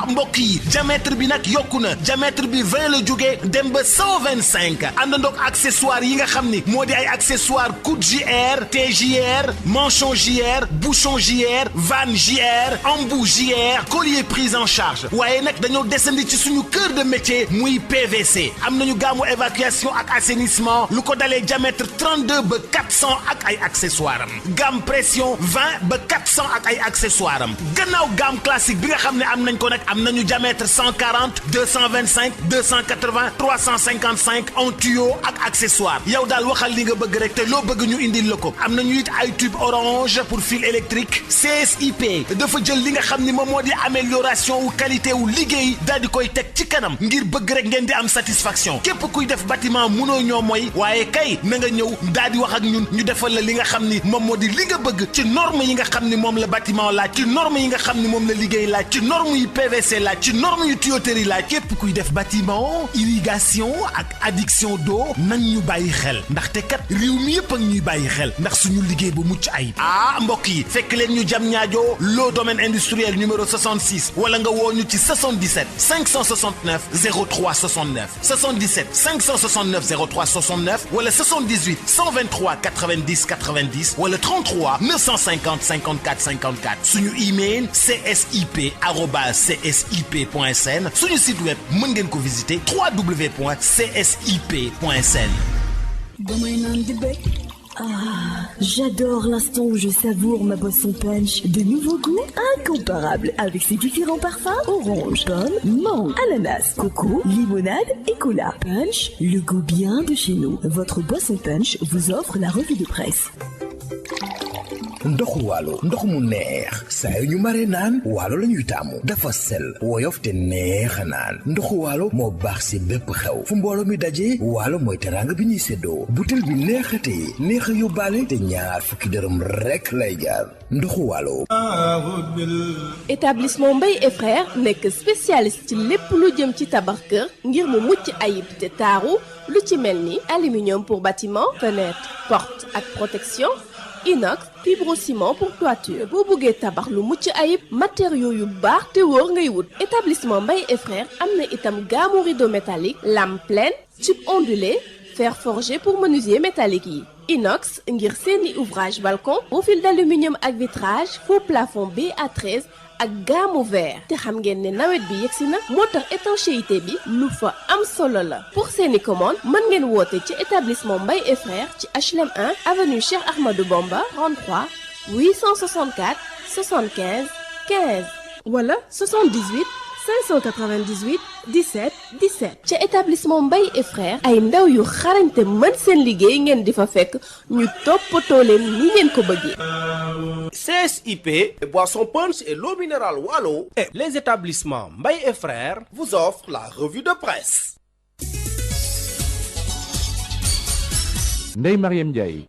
mbokk yi diamètre bi nag yokku na diamètre bi 20 la jógee dem ba 125 àndandoog accessoire yi nga xam ni moo di ay accessoire coude JR TJR manchon JR bouchon JR vanne JR embout JR collier prise en charge waaye nag dañoo desandi ci suñu cœur de métier muy PVC am nañu gamme évacuation ak assainissement lu ko dalee diamètre 32 ba 400 ak ay accessoires am gamme pression 20 ba 400 ak ay accessoires am gannaaw gamme classique bi nga xam ne am nañ ko nag am nañu diamètre 140 225 280 355 en tuyau ak accessoires yow daal waxal li nga bëgg rek te loo bëgg ñu indil la ko am nañu it ay tube orange pour fil électrique CSIP dafa jël li nga xam ni moom moo di amélioration wu qualité wu liggéey daal di koy teg ci kanam ngir bëgg rek ngeen di am satisfaction képp kuy def bâtiment munoo ñoo mooy waaye kay na nga ñëw daal di wax ak ñun ñu defal la li nga xam ni moom moo di li nga bëgg ci norme yi nga xam ni moom la bâtiment laaj ci norme yi nga xam ni moom la liggéey laaj ci norme yu PVC laaj ci norme yu tuyauterie laaj képp kuy def bâtiment irrigation ak adduction d'eau nañ ñu bàyyi xel ndaxte kat réew mi yëpp ak ñuy bàyyi xel ndax suñu liggéey bu mucc ayib mbokk yi fekk leen ñu jam ñaajoo loo domaine industriel numéro 66 wala nga woo ñu ci 77 569 03 69 77 569 03 69 wala 78 123 90 90 wala 33 950 54 54 suñu email csip@csip.sn suñu site web mën ngeen ko visiter www.csip.sn. J'adore l'instant où je savoure ma boisson punch. De nouveaux goûts incomparables avec ses différents parfums: orange, pomme, mangue, ananas, coco, limonade et cola. Punch, le goût bien de chez nous. Votre boisson punch vous offre la revue de presse. ndoxu waalo ndox mu neex saa yu ñu mare naan waalo la ñuy taamu dafa sel woyof te neex a naan ndoxu waalo moo baax si bépp xew fu mbooloo mi dajee waalo mooy teraanga bi ñuy séddoo butel bi neexatee neex a yóbbaale te ñaar fukki dërëm rekk lay jaar ndoxu waalo. établissement Mbaye et frères nekk spécialiste ci lépp lu jëm ci tabax kër ngir mu mucc ayib te taaru lu ci mel ni aluminium pour bâtiment, fenêtre, porte ak protection, inox, fibrociment pour toiture. boo bëggee tabax lu mucc ayib matériaux yu baax te wóor ngay wut. établissement Mbaye et frères am na itam gamme rideau métallique, lame pleine, tube ondulé, fer forgé pour menuisier métallique yi. inox ngir seeni ouvrage balcon profil d'aluminium ak vitrage faux plafond BA13 ak gamme vert te xam ngeen ne nawet bi yegsi na moo tax étanchéité bi lu fa am solo la pour seeni commande mën ngeen woote ci établissement Mbaye et Frères ci HLM 1 avenue Cheikh Ahmadou Bamba 33 864 75 15 wala 78 598 17 17 ca établissement Mbaye et Frères ay ndaw yu xarañte mën seen liggéey ngeen di fa fekk ñu toppatoo leen ni ngeen ko bëggee. CSIP, Boisson Punch et l'eau minérale Wallo et les établissements Mbaye et Frères vous offrent la revue de presse. Ndeye Mariam Ndiaye.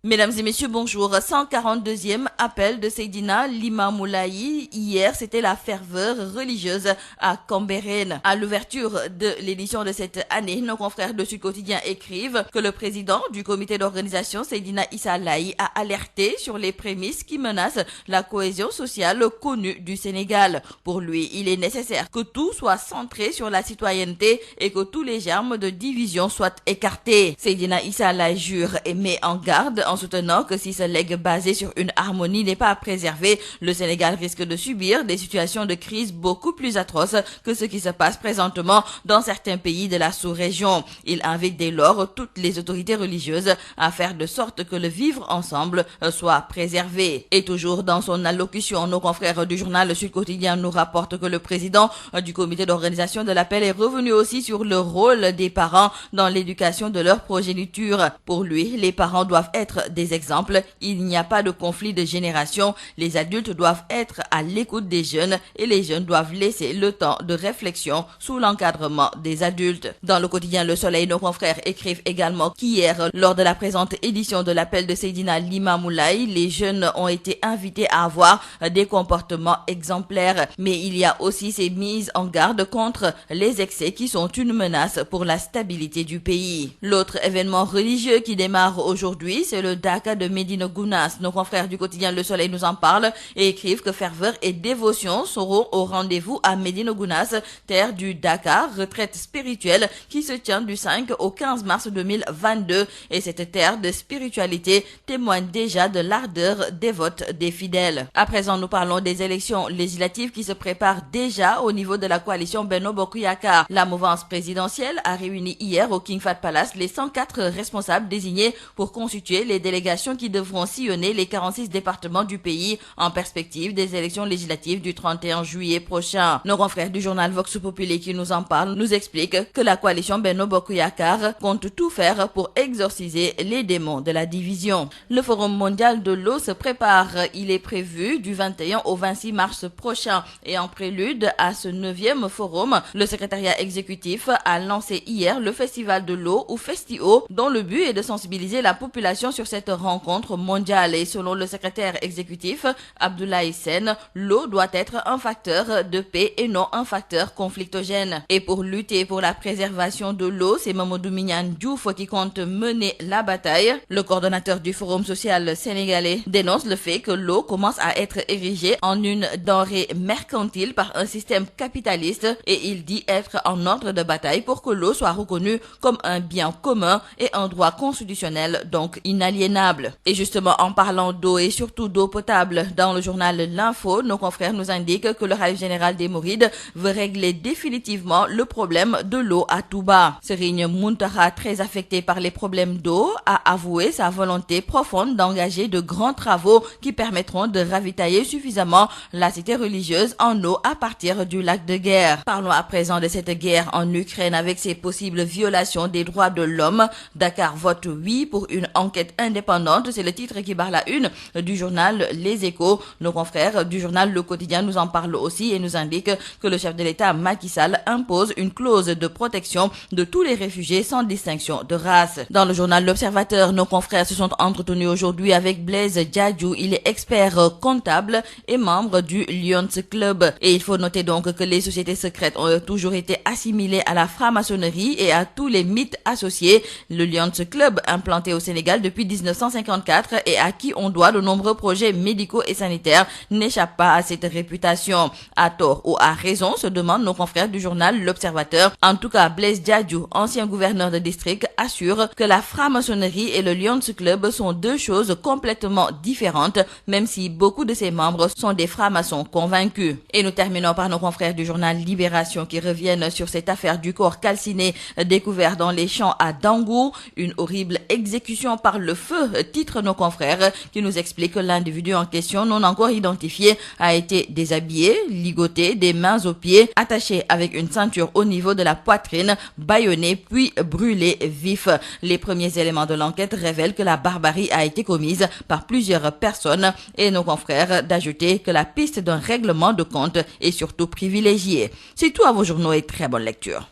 Mesdames et messieurs, bonjour. 142e appel de Seydina Limamou Laye. Hier, c'était la ferveur religieuse à Cambérène. À l'ouverture de l'édition de cette année, nos confrères de Sud Quotidien écrivent que le président du comité d'organisation, Seydina Issa Laye, a alerté sur les prémices qui menacent la cohésion sociale connue du Sénégal. Pour lui, il est nécessaire que tout soit centré sur la citoyenneté et que tous les germes de division soient écartés. Seydina Issa Laye jure et met en garde en soutenant que si ce legs basé sur une harmonie n'est pas à préserver, le Sénégal risque de subir des situations de crise beaucoup plus atroces que ce qui se passe présentement dans certains pays de la sous-région. Il invite dès lors toutes les autorités religieuses à faire de sorte que le vivre ensemble soit préservé. Et toujours dans son allocution, nos confrères du journal Le Sud Quotidien nous rapportent que le président du comité d'organisation de l'appel est revenu aussi sur le rôle des parents dans l'éducation de leur progéniture. Pour lui, les parents doivent être des exemples, il n'y a pas de conflit de génération, les adultes doivent être à l'écoute des jeunes et les jeunes doivent laisser le temps de réflexion sous l'encadrement des adultes. Dans le quotidien Le Soleil, nos confrères écrivent également qu'hier, lors de la présente édition de l'appel de Seydina Limamou Laye, les jeunes ont été invités à avoir des comportements exemplaires. Mais il y a aussi ces mises en garde contre les excès qui sont une menace pour la stabilité du pays. L'autre événement religieux qui démarre aujourd'hui, c'est le Dakar de Médina Gounass. Nos confrères du quotidien Le Soleil nous en parlent et écrivent que ferveur et dévotion seront au rendez-vous à Médina Gounass, terre du Dakar, retraite spirituelle qui se tient du 5 au 15 mars 2022. Et cette terre de spiritualité témoigne déjà de l'ardeur dévote des fidèles. À présent, nous parlons des élections législatives qui se préparent déjà au niveau de la coalition Benno Bokk Yakaar. La mouvance présidentielle a réuni hier au King Fahd Palace les 104 responsables désignés pour constituer les délégations qui devront sillonner les 46 départements du pays en perspective des élections législatives du 31 juillet prochain. Nos confrères du journal Vox Populi qui nous en parlent nous expliquent que la coalition Benno Bokk Yakaar compte tout faire pour exorciser les démons de la division. Le Forum mondial de l'eau se prépare. Il est prévu du 21 au 26 mars prochain et en prélude à ce 9e forum, le secrétariat exécutif a lancé hier le festival de l'eau ou Festi-Eau dont le but est de sensibiliser la population sur cette rencontre mondiale. Et selon le secrétaire exécutif Abdoulaye Sène, l'eau doit être un facteur de paix et non un facteur conflictogène. Et pour lutter pour la préservation de l'eau, c'est Mamadou Mignane Diouf qui compte mener la bataille. Le coordonnateur du Forum social sénégalais dénonce le fait que l'eau commence à être érigée en une denrée mercantile par un système capitaliste et il dit être en ordre de bataille pour que l'eau soit reconnue comme un bien commun et un droit constitutionnel donc inaliénable. Et justement, en parlant d'eau et surtout d'eau potable, dans le journal L'Info, nos confrères nous indiquent que le khalife général des Mourides veut régler définitivement le problème de l'eau à Touba. Serigne Mountakha, très affecté par les problèmes d'eau, a avoué sa volonté profonde d'engager de grands travaux qui permettront de ravitailler suffisamment la cité religieuse en eau à partir du lac de Guerre. Parlons à présent de cette guerre en Ukraine avec ses possibles violations des droits de l'homme. Dakar vote oui pour une enquête indépendante, c'est le titre qui barre la une du journal Les Échos. Nos confrères du journal Le Quotidien nous en parlent aussi et nous indiquent que le chef de l'État Macky Sall impose une clause de protection de tous les réfugiés sans distinction de race. Dans le journal L'Observateur, nos confrères se sont entretenus aujourd'hui avec Blaise Diadjou. Il est expert comptable et membre du Lions Club. Et il faut noter donc que les sociétés secrètes ont toujours été assimilées à la franc-maçonnerie et à tous les mythes associés. Le Lions Club, implanté au Sénégal depuis 1954 et à qui on doit de nombreux projets médicaux et sanitaires n'échappe pas à cette réputation. À tort ou à raison, se demandent nos confrères du journal L'Observateur. En tout cas, Blaise Diadio, ancien gouverneur de district, assure que la franc-maçonnerie et le Lions Club sont deux choses complètement différentes, même si beaucoup de ses membres sont des francs-maçons convaincus. Et nous terminons par nos confrères du journal Libération qui reviennent sur cette affaire du corps calciné découvert dans les champs à Dangour. Une horrible exécution par le feu, titre nos confrères, qui nous explique que l'individu en question, non encore identifié, a été déshabillé, ligoté, des mains aux pieds, attaché avec une ceinture au niveau de la poitrine, bâillonné puis brûlé vif. Les premiers éléments de l'enquête révèlent que la barbarie a été commise par plusieurs personnes et nos confrères d'ajouter que la piste d'un règlement de compte est surtout privilégiée. C'est tout à vos journaux et très bonne lecture.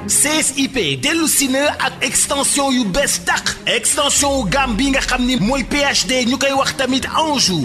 CSIP dellu si na ak extension yu bees tàq extension wu gamme bi nga xam ni mooy PHD ñu koy wax tamit Anjou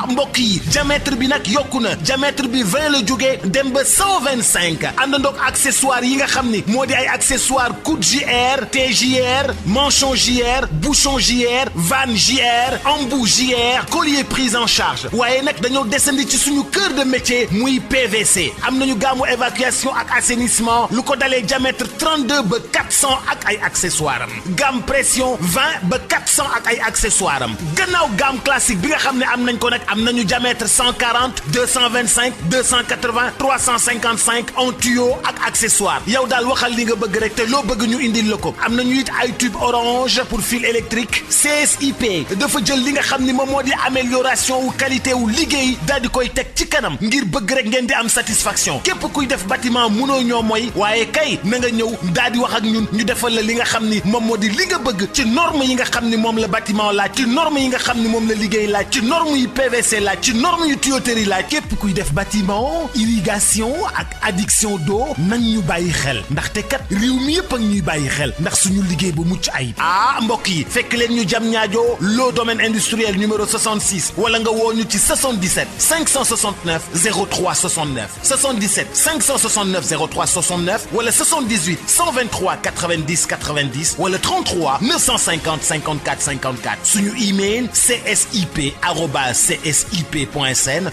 mbokk yi diamètre bi nag yokku na diamètre bi 20 la jógee dem ba 125 àndandoog accessoire yi nga xam ni moo di ay accessoire coude JR TJR manchon JR bouchon JR vanne JR embout JR collier prise en charge waaye nag dañoo descendi ci suñu cœur de métier muy PVC am nañu gaamu évacuation ak assainissement lu ko dalee diamètre 32 ba 400 ak ay accessoires am gamme pression 20 ba 400 ak ay accessoires am gannaaw gamme classique bi nga xam ne am nañ ko nag am nañu diamètre 140 225 280 355 en tuyau ak accessoire yow daal waxal li nga bëgg rek te loo bëgg ñu indil la ko am nañu it ay tube orange pour fil électrique CSIP dafa jël li nga xam ni moom moo di amélioration wu qualité wu liggéey daal di koy teg ci kanam ngir bëgg rek ngeen di am satisfaction képp kuy def bâtiment munoo ñoo mooy waaye kay na nga ñëw daal di wax ak ñun ñu defal la li nga xam ni moom moo di li nga bëgg ci norme yi nga xam ni moom la bâtiment laaj ci norme yi nga xam ni moom la liggéey laaj ci norme yi PVC laaj ci norme yu tuyauterie laaj képp kuy def bâtiment irrigation ak adduction d'eau nañ ñu bàyyi xel ndaxte kat réew mi yëpp ak ñuy bàyyi xel ndax suñu liggéey bu mucc ayib mbokk yi fekk leen ñu jam ñaajo loo domaine industriel numéro 66 wala nga woo ñu ci 77 569 03 69 77 569 03 69 wala 78 123 90 90 wala 33 950 54 54 suñu email csip@csip.sn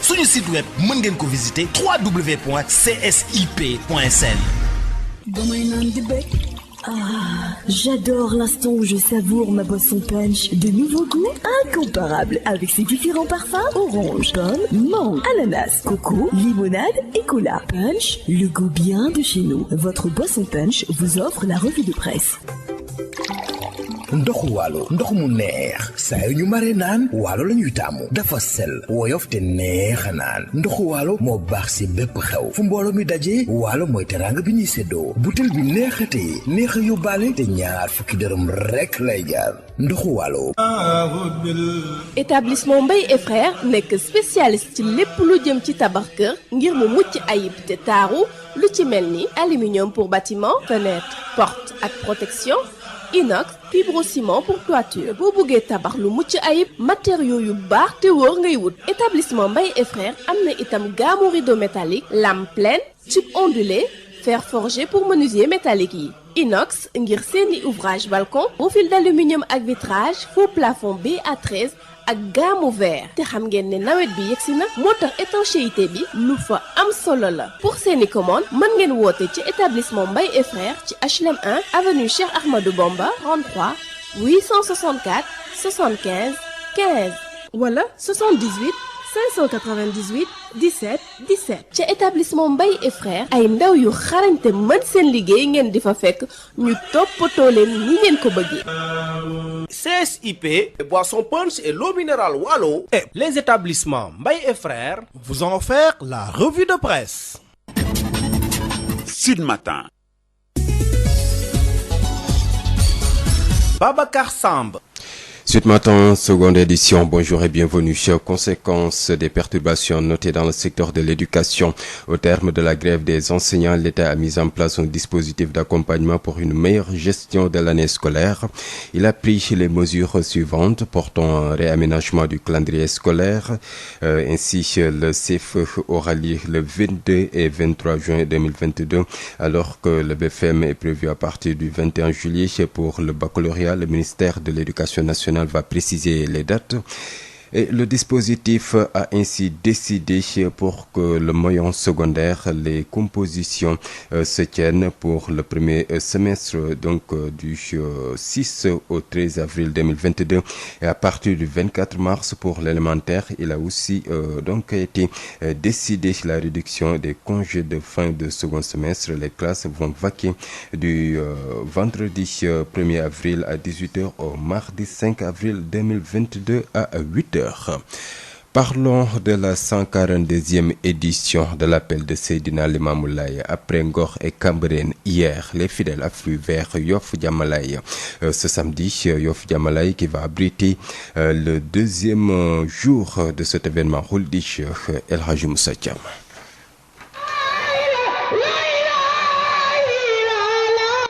suñu site web mën ngeen ko visiter www.csip.sn. J'adore l'instant où je savoure ma boisson punch. De nouveaux goûts incomparables avec ses différents parfums: orange, pomme, mangue, ananas, coco, limonade et cola. Punch, le goût bien de chez nous. Votre boisson punch vous offre la revue de presse. ndoxu waalo ndox mu neex saa yu ñu mare naan waalo la ñuy taamu dafa sel woyof te neex a naan ndoxu waalo moo baax si bépp xew fu mbooloo mi daje waalo mooy teraanga bi ñuy séddoo butel bi neexatee neex a yóbbaale te ñaar fukki dërëm rekk lay jaar ndoxu waalo. établissement Mbaye et frères nekk spécialiste ci lépp lu jëm ci tabax kër ngir mu mucc ayib te taaru lu ci mel ni aluminium pour bâtiment, fenêtre, porte ak protection, inox, fibrociment pour toiture. boo bëggee tabax lu mucc ayib matériaux yu baax te wóor ngay wut. établissement Mbaye et frères am na itam gamme rideau métallique, lame pleine, tube ondulé, fer forgé pour menuisier métallique yi. inox ngir seeni ouvrage balcon, profil d'aluminium ak vitrage, faux plafond BA13 ak gamme vert. te xam ngeen ne nawet bi yegsi na moo tax étanchéité bi lu fa am solo la. pour seeni commande mën ngeen woote ci établissement Mbaye et frères ci HLM 1 avenue Cheikh Ahmadou Bamba 33 864 75 15 wala 78 598 17 17. ca établissement Mbaye et frères ay ndaw yu xarañte mën seen liggéey ngeen di fa fekk ñu toppatoo leen ni ngeen ko bëggee. CSIP, boisson punch et l'eau minérale Wallo et les établissements Mbaye et frères vous ont offert la revue de presse. Sud Matin. Babacar Samb. Sud Matin, seconde édition. Bonjour et bienvenue. Conséquences des perturbations notées dans le secteur de l'éducation. Au terme de la grève des enseignants, l'État a mis en place un dispositif d'accompagnement pour une meilleure gestion de l'année scolaire. Il a pris les mesures suivantes portant un réaménagement du calendrier scolaire. Ainsi, le CFE aura lieu le 22 et 23 juin 2022, alors que le BFM est prévu à partir du 21 juillet pour le baccalauréat. Le ministère de l'Éducation nationale va préciser les dates. Et le dispositif a ainsi décidé pour que le moyen secondaire, les compositions se tiennent pour le premier semestre, donc du 6 au 13 avril 2022 et à partir du 24 mars pour l'élémentaire. Il a aussi donc été décidé la réduction des congés de fin de second semestre. Les classes vont vaquer du vendredi 1er avril à 18h au mardi 5 avril 2022 à 8h. Parlons de la 142e édition de l'appel de Seydina Limamou Laye. Après Ngor et Cambérène hier, les fidèles affluent vers Yoff Diamalaye. Ce samedi, Yoff Diamalaye qui va abriter le deuxième jour de cet événement religieux, El Hadji Moussa Thiam.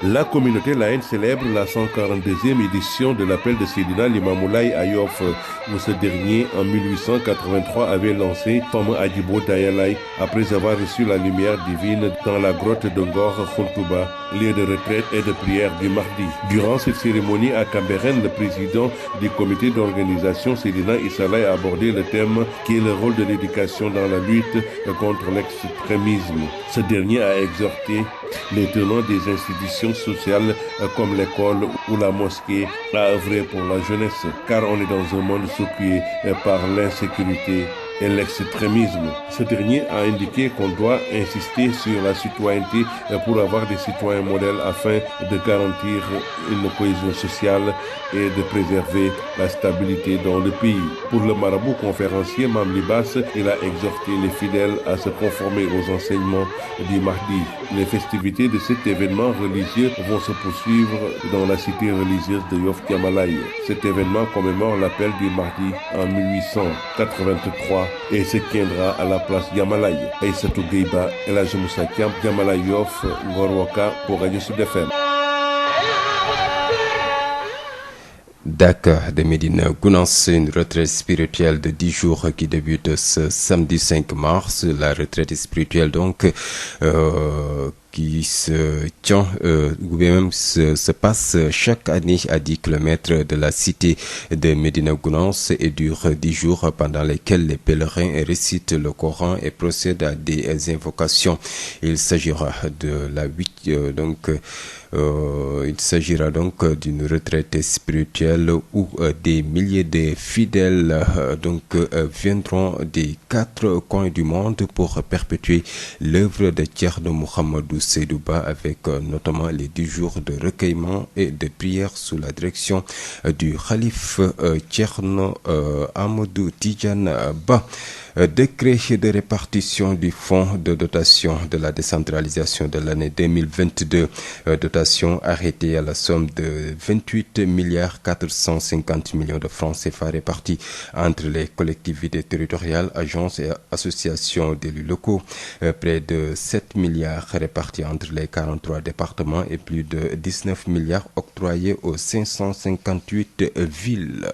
La communauté laïenne célèbre la 142e édition de l'appel de Seydina Limamou Laye à Yoff, où ce dernier, en 1883, avait lancé Fama Adjibo Dayalaye après avoir reçu la lumière divine dans la grotte de Ngor Khontouba, lieu de retraite et de prière du mardi. Durant cette cérémonie à Cambérène, le président du comité d'organisation, Seydina Issa Laye, a abordé le thème qui est le rôle de l'éducation dans la lutte contre l'extrémisme. Ce dernier a exhorté les tenants des institutions sociales comme l'école ou la mosquée à œuvrer pour la jeunesse, car on est dans un monde secoué par l'insécurité et l'extrémisme. Ce dernier a indiqué qu'on doit insister sur la citoyenneté pour avoir des citoyens modèles afin de garantir une cohésion sociale et de préserver la stabilité dans le pays. Pour le marabout conférencier Mam Libas, il a exhorté les fidèles à se conformer aux enseignements du Mahdi. Les festivités de cet événement religieux vont se poursuivre dans la cité religieuse de Yoff Diamalaye. Cet événement commémore l'appel du Mahdi en 1883 et se tiendra à la place Diamalaye. Aïssatou Gueiba, El Hadji Moussa Thiam, Diamalaye Yoff, Ngor Waka pour Radio Sud FM. Dakar de Médina Gounass, une retraite spirituelle de 10 jours qui débute ce samedi 5 mars. La retraite spirituelle donc qui se tient ou bien même se passe chaque année à 10 km de la cité de Médina Gounass et dure 10 jours pendant lesquels les pèlerins récitent le Coran et procèdent à des invocations. Il s'agira de la il s'agira donc d'une retraite spirituelle où des milliers de fidèles viendront des 4 coins du monde pour perpétuer l'œuvre de Thierno Mohamedou Seydouba avec notamment les 10 jours de recueillement et de prière sous la direction du khalife Thierno Amadou Tidjane Ba. Décret de répartition du fonds de dotation de la décentralisation de l'année 2022. Dotation arrêtée à la somme de 28 milliards 450 millions de francs CFA répartis entre les collectivités territoriales, agences et associations d'élus locaux. Près de 7 milliards répartis entre les 43 départements et plus de 19 milliards octroyés aux 558 villes.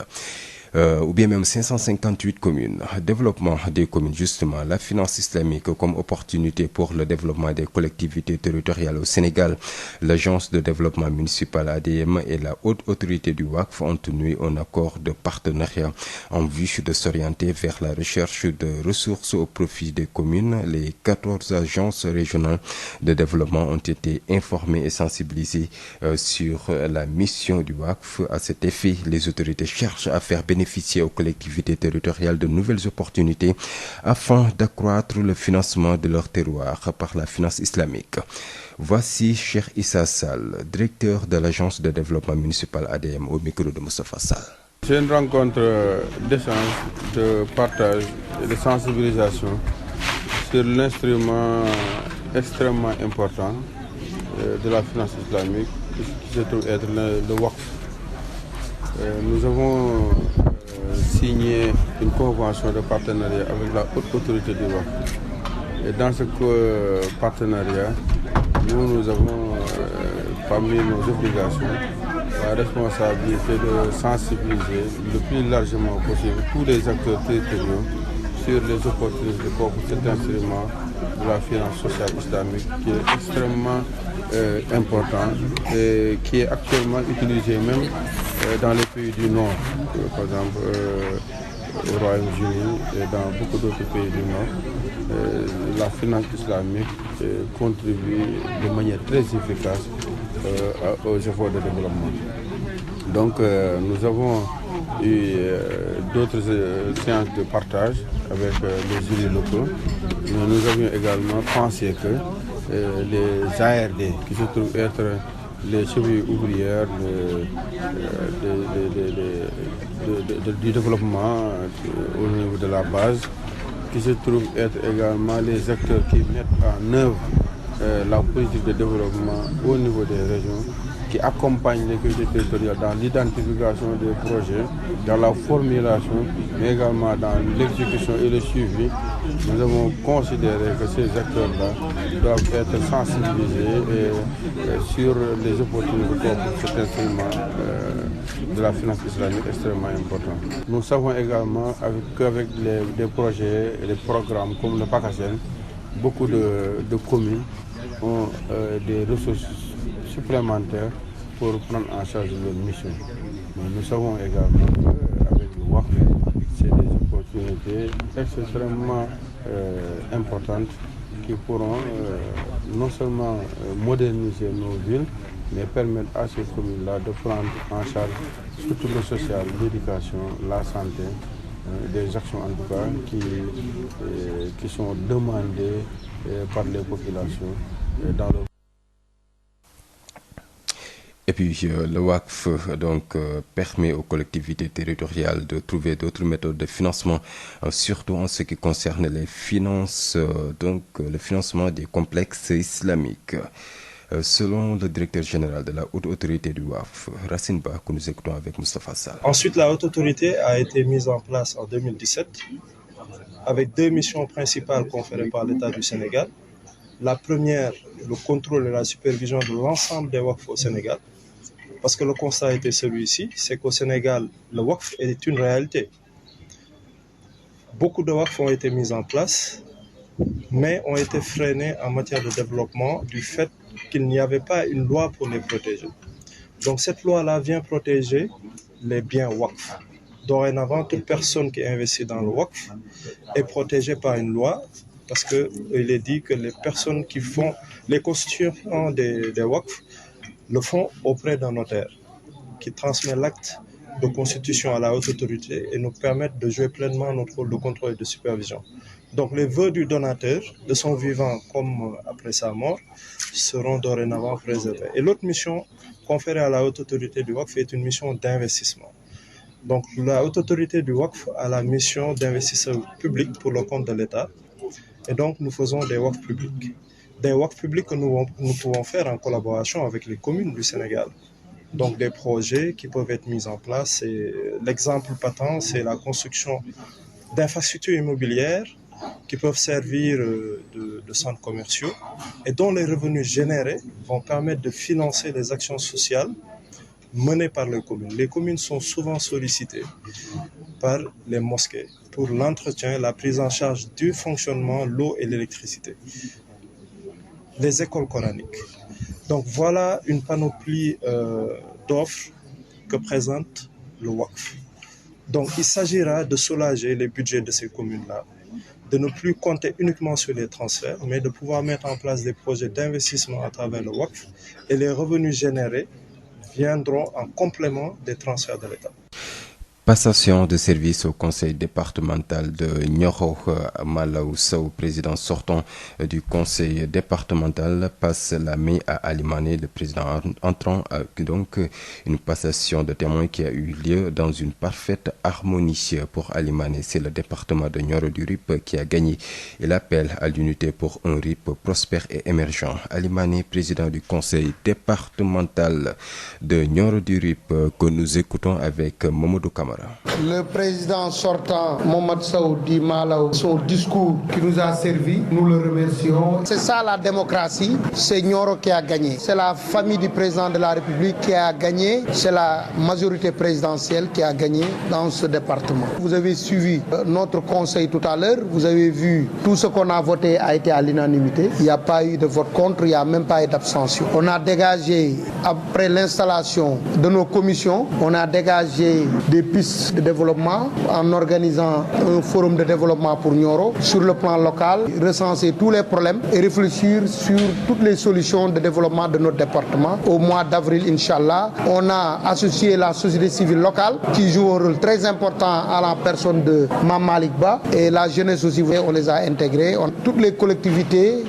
Ou bien même 558 communes. Développement des communes, justement, la finance islamique comme opportunité pour le développement des collectivités territoriales au Sénégal. L'agence de développement municipal ADM et la haute autorité du WACF ont tenu un accord de partenariat en vue de s'orienter vers la recherche de ressources au profit des communes. Les 14 agences régionales de développement ont été informées et sensibilisées sur la mission du WACF. À cet effet, les autorités cherchent à faire bénéficier aux collectivités territoriales de nouvelles opportunités afin d'accroître le financement de leur terroir par la finance islamique. Voici Cheikh Issa Sall, directeur de l'agence de développement municipal ADM au micro de Moustapha Sall. C'est une rencontre d'échange, de partage et de sensibilisation sur l'instrument extrêmement important de la finance islamique qui se trouve être le WACF. nous avons signé une convention de partenariat avec la haute autorité du WACF. Et dans ce partenariat, nous avons parmi nos obligations la responsabilité de sensibiliser le plus largement possible tous les acteurs territoriaux sur les opportunités pour cet instrument de la finance sociale islamique qui est extrêmement important et qui est actuellement utilisé même dans les pays du Nord, par exemple au Royaume-Uni et dans beaucoup d'autres pays du Nord. La finance islamique contribue de manière très efficace aux efforts de développement. Donc nous avons eu d'autres séances de partage avec les élus locaux. Mais nous avions également pensé que les ARD, qui se trouvent être les chevilles ouvrières du développement au niveau de la base, qui se trouvent être également les acteurs qui mettent en œuvre la politique de développement au niveau des régions, qui accompagnent les collectivités territoriales dans l'identification des projets, dans la formulation, mais également dans l'exécution et le suivi. Nous avons considéré que ces acteurs-là doivent être sensibilisés sur les opportunités pour cet instrument de la finance islamique extrêmement important. Nous savons également qu'avec des projets et des programmes comme le PACASEN, beaucoup de communes ont des ressources supplémentaires pour prendre en charge leur mission. Mais nous savons également qu'avec le WACF, c'est des opportunités extrêmement importantes qui pourront non seulement moderniser nos villes, mais permettre à ces communes-là de prendre en charge surtout le social, l'éducation, la santé, des actions en tout cas qui sont demandées par les populations dans le. Et puis le WACF permet aux collectivités territoriales de trouver d'autres méthodes de financement, surtout en ce qui concerne les finances, le financement des complexes islamiques. Selon le directeur général de la haute autorité du WACF, Racine Ba, que nous écoutons avec Moustapha Sall. Ensuite, la haute autorité a été mise en place en 2017 avec deux missions principales conférées par l'État du Sénégal. La première, le contrôle et la supervision de l'ensemble des WACF au Sénégal. Parce que le constat était celui-ci, c'est qu'au Sénégal, le WACF est une réalité. Beaucoup de WACF ont été mis en place, mais ont été freinés en matière de développement du fait qu'il n'y avait pas une loi pour les protéger. Donc cette loi-là vient protéger les biens WACF. Dorénavant, toute personne qui investit dans le WACF est protégée par une loi, parce qu'il est dit que les personnes qui font les constituants des WACF le font auprès d'un notaire qui transmet l'acte de constitution à la haute autorité et nous permettent de jouer pleinement notre rôle de contrôle et de supervision. Donc les vœux du donateur, de son vivant comme après sa mort, seront dorénavant préservés. Et l'autre mission conférée à la haute autorité du WACF est une mission d'investissement. Donc la haute autorité du WACF a la mission d'investisseur public pour le compte de l'État. Et donc nous faisons des WACF publics. Des WACF publics que nous pouvons faire en collaboration avec les communes du Sénégal. Donc des projets qui peuvent être mis en place. L'exemple patent, c'est la construction d'infrastructures immobilières qui peuvent servir de centres commerciaux et dont les revenus générés vont permettre de financer les actions sociales menées par les communes. Les communes sont souvent sollicitées par les mosquées pour l'entretien, la prise en charge du fonctionnement, l'eau et l'électricité. Les écoles coraniques. Donc voilà une panoplie d'offres que présente le WACF. Donc il s'agira de soulager les budgets de ces communes-là, de ne plus compter uniquement sur les transferts, mais de pouvoir mettre en place des projets d'investissement à travers le WACF et les revenus générés viendront en complément des transferts de l'État. Passation de service au conseil départemental de Nioro. Malaw Sow, président sortant du conseil départemental, passe la main à Ali Mané, le président entrant. Donc une passation de témoins qui a eu lieu dans une parfaite harmonie. Pour Ali Mané, c'est le département de Nioro du RIP qui a gagné. Il appelle à l'unité pour un RIP prospère et émergent. Ali Mané, président du conseil départemental de Nioro du RIP, que nous écoutons avec Mamadou Kamara. Le président sortant, Mohamed Saoudi Malaw, son discours qui nous a servi, nous le remercions. C'est ça la démocratie, c'est Nioro qui a gagné. C'est la famille du président de la République qui a gagné, c'est la majorité présidentielle qui a gagné dans ce département. Vous avez suivi notre conseil tout à l'heure, vous avez vu tout ce qu'on a voté a été à l'unanimité. Il n'y a pas eu de vote contre, il n'y a même pas eu d'abstention. On a dégagé, après l'installation de nos commissions, on a dégagé des pistes de développement en organisant un forum de développement pour Nioro sur le plan local, recenser tous les problèmes et réfléchir sur toutes les solutions de développement de notre département. Au mois d'avril, Inch'Allah, on a associé la société civile locale qui joue un rôle très important à la personne de Mamalik Ba et la jeunesse aussi, on les a intégrés. Toutes les collectivités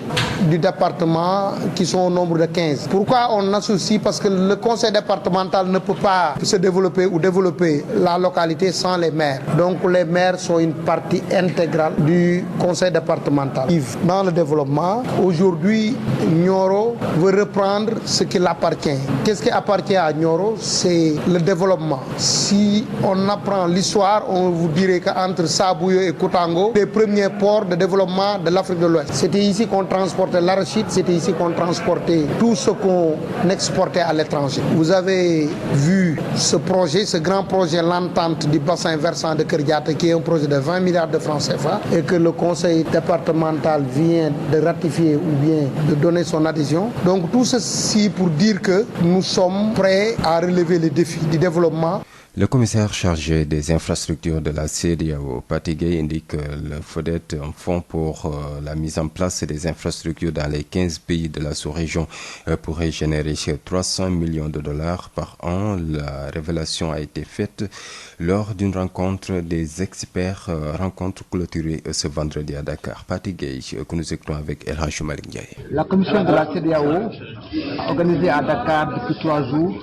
du département qui sont au nombre de 15. Pourquoi on associe? Parce que le conseil départemental ne peut pas se développer ou développer la localité sans les maires. Donc les maires sont une partie intégrale du conseil départemental. Dans le développement, aujourd'hui, Nioro veut reprendre ce qui l'appartient. Qu'est-ce qui appartient à Nioro? C'est le développement. Si on apprend l'histoire, on vous dirait qu'entre Sabouyo et Koutango, les premiers ports de développement de l'Afrique de l'Ouest. C'était ici qu'on transportait l'arachide, c'était ici qu'on transportait tout ce qu'on exportait à l'étranger. Vous avez vu ce projet, ce grand projet, l'entente du bassin versant de Kerdiata, qui est un projet de 20 milliards de francs CFA et que le conseil départemental vient de ratifier ou bien de donner son adhésion. Donc tout ceci pour dire que nous sommes prêts à relever les défis du développement. Le commissaire chargé des infrastructures de la CEDEAO, Patigué, indique que le FODET, un fonds pour la mise en place des infrastructures dans les 15 pays de la sous-région, pourrait générer 300 millions de dollars par an. La révélation a été faite lors d'une rencontre des experts, rencontre clôturée ce vendredi à Dakar. Patigué, que nous écoutons avec El Hadj Malick Ndiaye. La commission de la CEDEAO a organisé à Dakar depuis 3 jours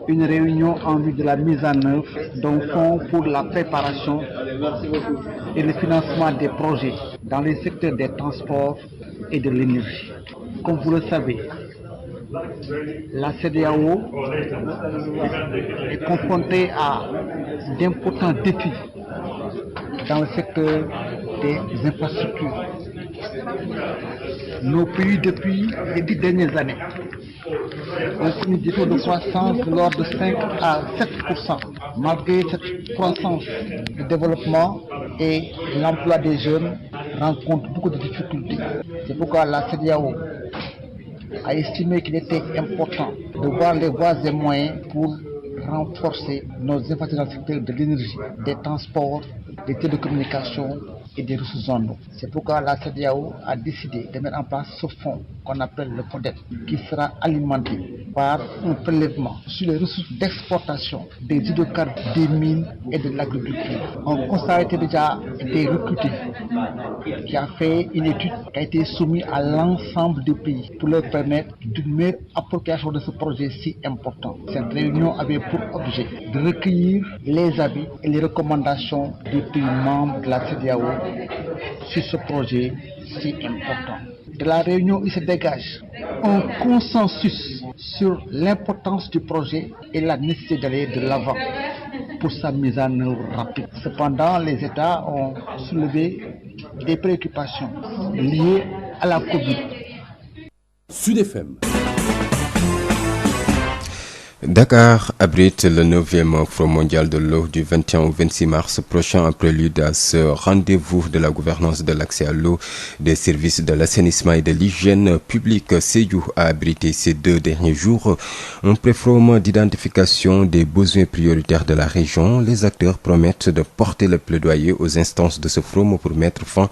une réunion en vue de la mise en œuvre d'un fonds pour la préparation et le financement des projets dans les secteurs des transports et de l'énergie. Comme vous le savez, la CEDEAO est confrontée à d'importants défis dans le secteur des infrastructures. Nos pays, depuis les 10 dernières années, ont connu des taux de croissance de l'ordre de 5 à 7%. Malgré cette croissance, le développement et l'emploi des jeunes rencontrent beaucoup de difficultés. C'est pourquoi la CEDEAO a estimé qu'il était important de voir les voies et moyens pour renforcer nos infrastructures dans le secteur de l'énergie, des transports, des télécommunications et des ressources en eau. C'est pourquoi la CEDEAO a décidé de mettre en place ce fonds qu'on appelle le FODET, qui sera alimenté par un prélèvement sur les ressources d'exportation des hydrocarbures, des mines et de l'agriculture. Un constat a été déjà recruté, qui a fait une étude qui a été soumise à l'ensemble des pays pour leur permettre d'une meilleure appropriation de ce projet si important. Cette réunion avait pour objet de recueillir les avis et les recommandations des pays membres de la CEDEAO sur ce projet si important. De la réunion, il se dégage un consensus sur l'importance du projet et la nécessité d'aller de l'avant pour sa mise en œuvre rapide. Cependant, les États ont soulevé des préoccupations liées à la Covid. Sud FM. Dakar abrite le 9e Forum mondial de l'eau du 21 au 26 mars prochain, en prélude à ce rendez-vous de la gouvernance de l'accès à l'eau, des services de l'assainissement et de l'hygiène publique. Sédhiou a abrité ces 2 derniers jours un pré-forum d'identification des besoins prioritaires de la région. Les acteurs promettent de porter le plaidoyer aux instances de ce forum pour mettre fin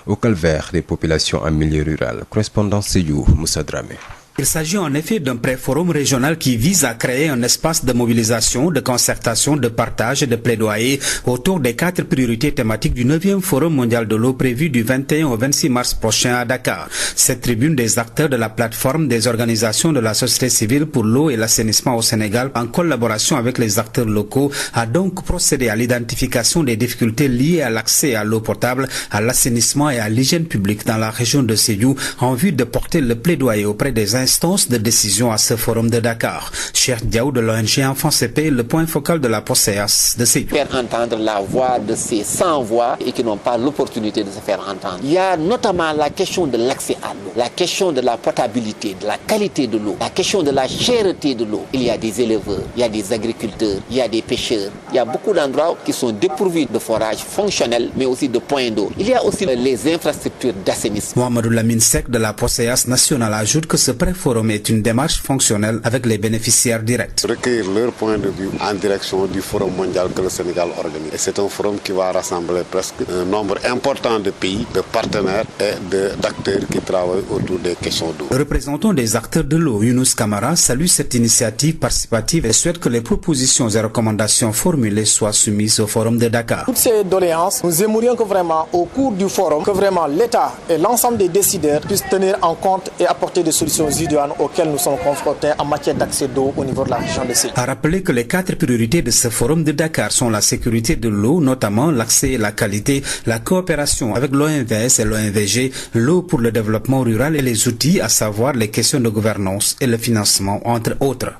au calvaire des populations en milieu rural. Correspondant Sédhiou, Moussa Dramé. Il s'agit en effet d'un pré-forum régional qui vise à créer un espace de mobilisation, de concertation, de partage et de plaidoyer autour des 4 priorités thématiques du 9e Forum mondial de l'eau prévu du 21 au 26 mars prochain à Dakar. Cette tribune des acteurs de la plateforme des organisations de la société civile pour l'eau et l'assainissement au Sénégal, en collaboration avec les acteurs locaux, a donc procédé à l'identification des difficultés liées à l'accès à l'eau potable, à l'assainissement et à l'hygiène publique dans la région de Sédhiou en vue de porter le plaidoyer auprès des instance de décision à ce forum de Dakar. Cheikh Diaw de l'ONG Enfants CP, le point focal de la POSEAS de Sédhiou. Faire entendre la voix de ces 100 voix et qui n'ont pas l'opportunité de se faire entendre. Il y a notamment la question de l'accès à l'eau, la question de la potabilité, de la qualité de l'eau, la question de la cherté de l'eau. Il y a des éleveurs, il y a des agriculteurs, il y a des pêcheurs. Il y a beaucoup d'endroits qui sont dépourvus de forages fonctionnels, mais aussi de points d'eau. Il y a aussi les infrastructures d'assainissement. Mohamedou Lamine Seck de la POSEAS nationale ajoute que ce forum est une démarche fonctionnelle avec les bénéficiaires directs. Recueillir leur point de vue en direction du forum mondial que le Sénégal organise. Et c'est un forum qui va rassembler presque un nombre important de pays, de partenaires et d'acteurs qui travaillent autour des questions d'eau. Le représentant des acteurs de l'eau, Younous Kamara, salue cette initiative participative et souhaite que les propositions et recommandations formulées soient soumises au forum de Dakar. Toutes ces doléances, nous aimerions que vraiment au cours du forum, que vraiment l'État et l'ensemble des décideurs puissent tenir en compte et apporter des solutions idoines auxquelles nous sommes confrontés en matière d'accès d'eau au niveau de la région de Sédhiou. A rappeler que les 4 priorités de ce forum de Dakar sont la sécurité de l'eau, notamment l'accès et la qualité, la coopération avec l'OMVS et l'OMVG, l'eau pour le développement rural et les outils, à savoir les questions de gouvernance et le financement, entre autres.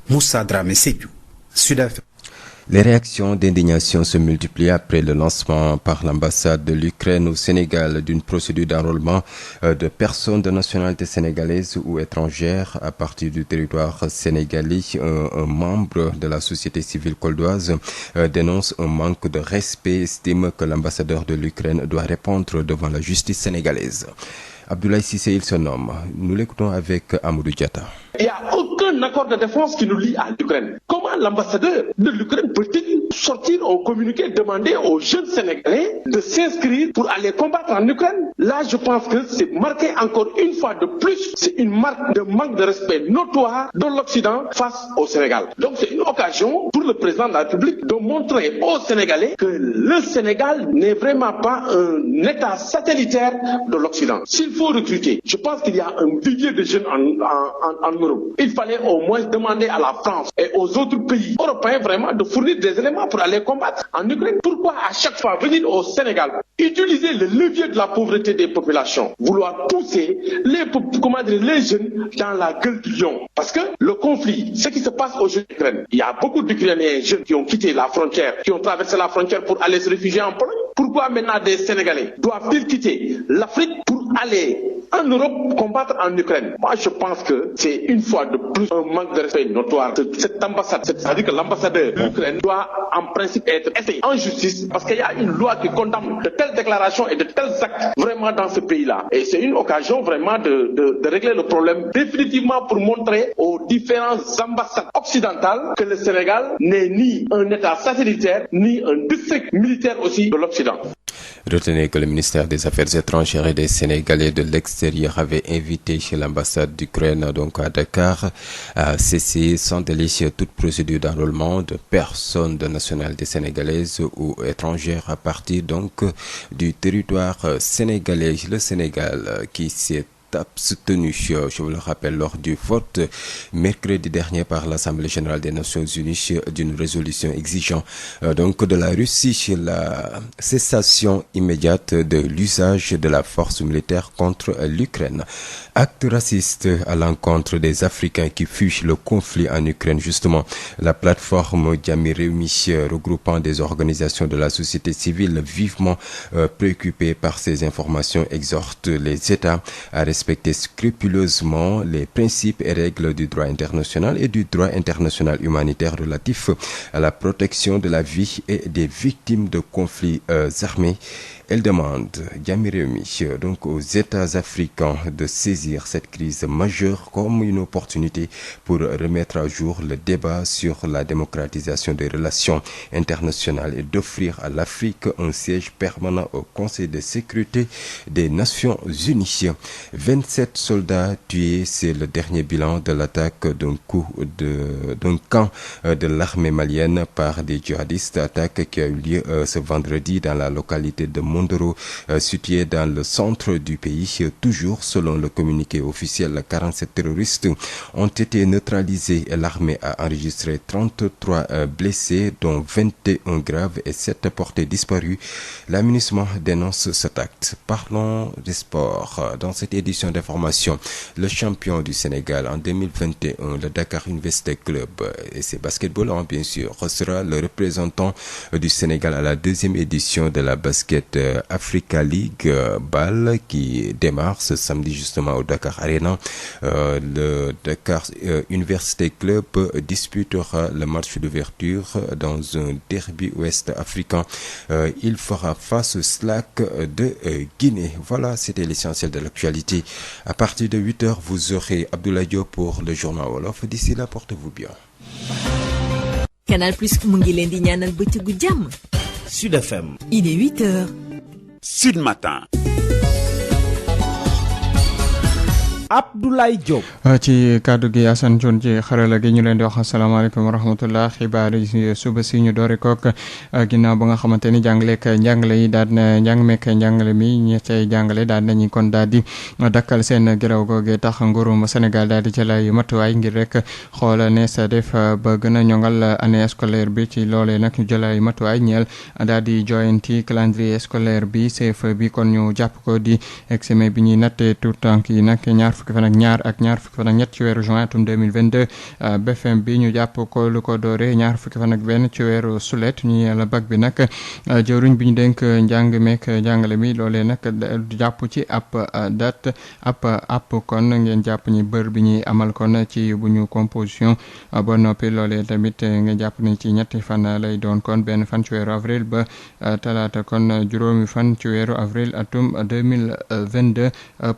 Moussa Dramé, Sédhiou, Sud FM. Les réactions d'indignation se multiplient après le lancement par l'ambassade de l'Ukraine au Sénégal d'une procédure d'enrôlement de personnes de nationalité sénégalaise ou étrangère à partir du territoire sénégalais. Un membre de la société civile coldoise dénonce un manque de respect et estime que l'ambassadeur de l'Ukraine doit répondre devant la justice sénégalaise. Abdoulaye Cissé, il se nomme. Nous l'écoutons avec Amadou Diatta. Il n'y a aucun accord de défense qui nous lie à l'Ukraine. Comment l'ambassadeur de l'Ukraine peut-il sortir au communiqué et demander aux jeunes Sénégalais de s'inscrire pour aller combattre en Ukraine? Là, je pense que c'est marqué encore une fois de plus. C'est une marque de manque de respect notoire de l'Occident face au Sénégal. Donc c'est une occasion pour le président de la République de montrer aux Sénégalais que le Sénégal n'est vraiment pas un État satellitaire de l'Occident. S'il faut recruter, je pense qu'il y a un vivier de jeunes en Europe. Il fallait au moins demander à la France et aux autres pays européens vraiment de fournir des éléments pour aller combattre en Ukraine. Pourquoi à chaque fois venir au Sénégal, utiliser le levier de la pauvreté des populations, vouloir pousser les jeunes dans la gueule du lion? Parce que le conflit, ce qui se passe aujourd'hui en Ukraine, il y a beaucoup d'Ukrainiens jeunes qui ont quitté la frontière, qui ont traversé la frontière pour aller se réfugier en Pologne. Pourquoi maintenant des Sénégalais doivent-ils quitter l'Afrique pour aller en Europe combattre en Ukraine? Moi, je pense que c'est une fois de plus un manque de respect notoire de cette ambassade. C'est-à-dire que l'ambassadeur de l'Ukraine doit en principe être essayé en justice parce qu'il y a une loi qui condamne de telles déclarations et de tels actes vraiment dans ce pays-là. Et c'est une occasion vraiment de régler le problème définitivement pour montrer aux différentes ambassades occidentales que le Sénégal n'est ni un État satellitaire ni un district militaire aussi de l'Occident. Retenez que le ministère des Affaires étrangères et des Sénégalais de l'extérieur avait invité chez l'ambassade d'Ukraine donc à Dakar à cesser sans délai toute procédure d'enrôlement de personnes de nationalité sénégalaise ou étrangère à partir donc du territoire sénégalais. Le Sénégal qui s'est abstenu, je vous le rappelle, lors du vote mercredi dernier par l'Assemblée générale des Nations unies d'une résolution exigeant donc de la Russie la cessation immédiate de l'usage de la force militaire contre l'Ukraine. Acte raciste à l'encontre des Africains qui fuient le conflit en Ukraine. Justement, la plateforme Jami Réumi, regroupant des organisations de la société civile vivement préoccupées par ces informations, exhorte les États à respecter scrupuleusement les principes et règles du droit international et du droit international humanitaire relatif à la protection de la vie et des victimes de conflits armés. Elle demande Jàmmi Réew mi donc aux États africains de saisir cette crise majeure comme une opportunité pour remettre à jour le débat sur la démocratisation des relations internationales et d'offrir à l'Afrique un siège permanent au Conseil de sécurité des Nations Unies. 27 soldats tués, c'est le dernier bilan de l'attaque d'un camp de l'armée malienne par des djihadistes, attaque qui a eu lieu ce vendredi dans la localité de Mondoro, située dans le centre du pays. Toujours selon le communiqué officiel, 47 terroristes ont été neutralisés et l'armée a enregistré 33 blessés, dont 21 graves et 7 portés disparus. L'aménagement dénonce cet acte. Parlons des sports. Dans cette édition d'information, le champion du Sénégal en 2021, le Dakar Université Club, et c'est basketball bien sûr, sera le représentant du Sénégal à la deuxième édition de la Basket Africa League BAL qui démarre ce samedi justement au Dakar Arena. Le Dakar Université Club disputera le match d'ouverture dans un derby ouest africain. Il fera face au Slack de Guinée. Voilà, c'était l'essentiel de l'actualité. À partir de 8h, vous aurez Abdoulaye Diop pour le journal Wolof. D'ici là, portez-vous bien. Canal Plus mu ngi leen di ñaanal bëccëgu jàmm. Sud FM. Il est 8h. Sud Matin. Abdoulaye Diop. ci kàddu gi Assane Dione ci xarala gi ñu leen di wax asalaamaaleykum wa rahmatullah xibaar yi suba si ñu doore kook ginnaaw ba nga xamante ni njàngale yi daal na njàngale mi ñi cay jàngale daal nañu kon daal di dakkal seen geraw googee tax nguurum Sénégal daal di jël ay matuwaay ngir rek xool ne sa def ba gën a ñoŋal année scolaire bi ci loolee nag ñu jël ay matuwaay ñeel daal di joyanti calendrier scolaire bi CFEE bi kon ñu jàpp ko di examen bi ñuy nattee tout tànk yi nag ñaar fukki fan ak ñaar ak ñaar fukki fan ak ñett ci weeru juin atum 2022 BFM bi ñu jàpp ko lu ko doore ñaar fukki fan ak benn ci weeru sulet ñu yàlla bac bi nag jëwriñ bi ñu dénk njàng meek jàngale mi loolee nag jàpp ci ab date ab kon ngeen jàpp ñi bër bi ñuy amal kon ci bu ñu composition ba noppi loolee tamit nga jàpp ni ci ñetti fan lay doon kon benn fan ci weeru avril ba talaata kon juróomi fan ci weeru avril atum 2022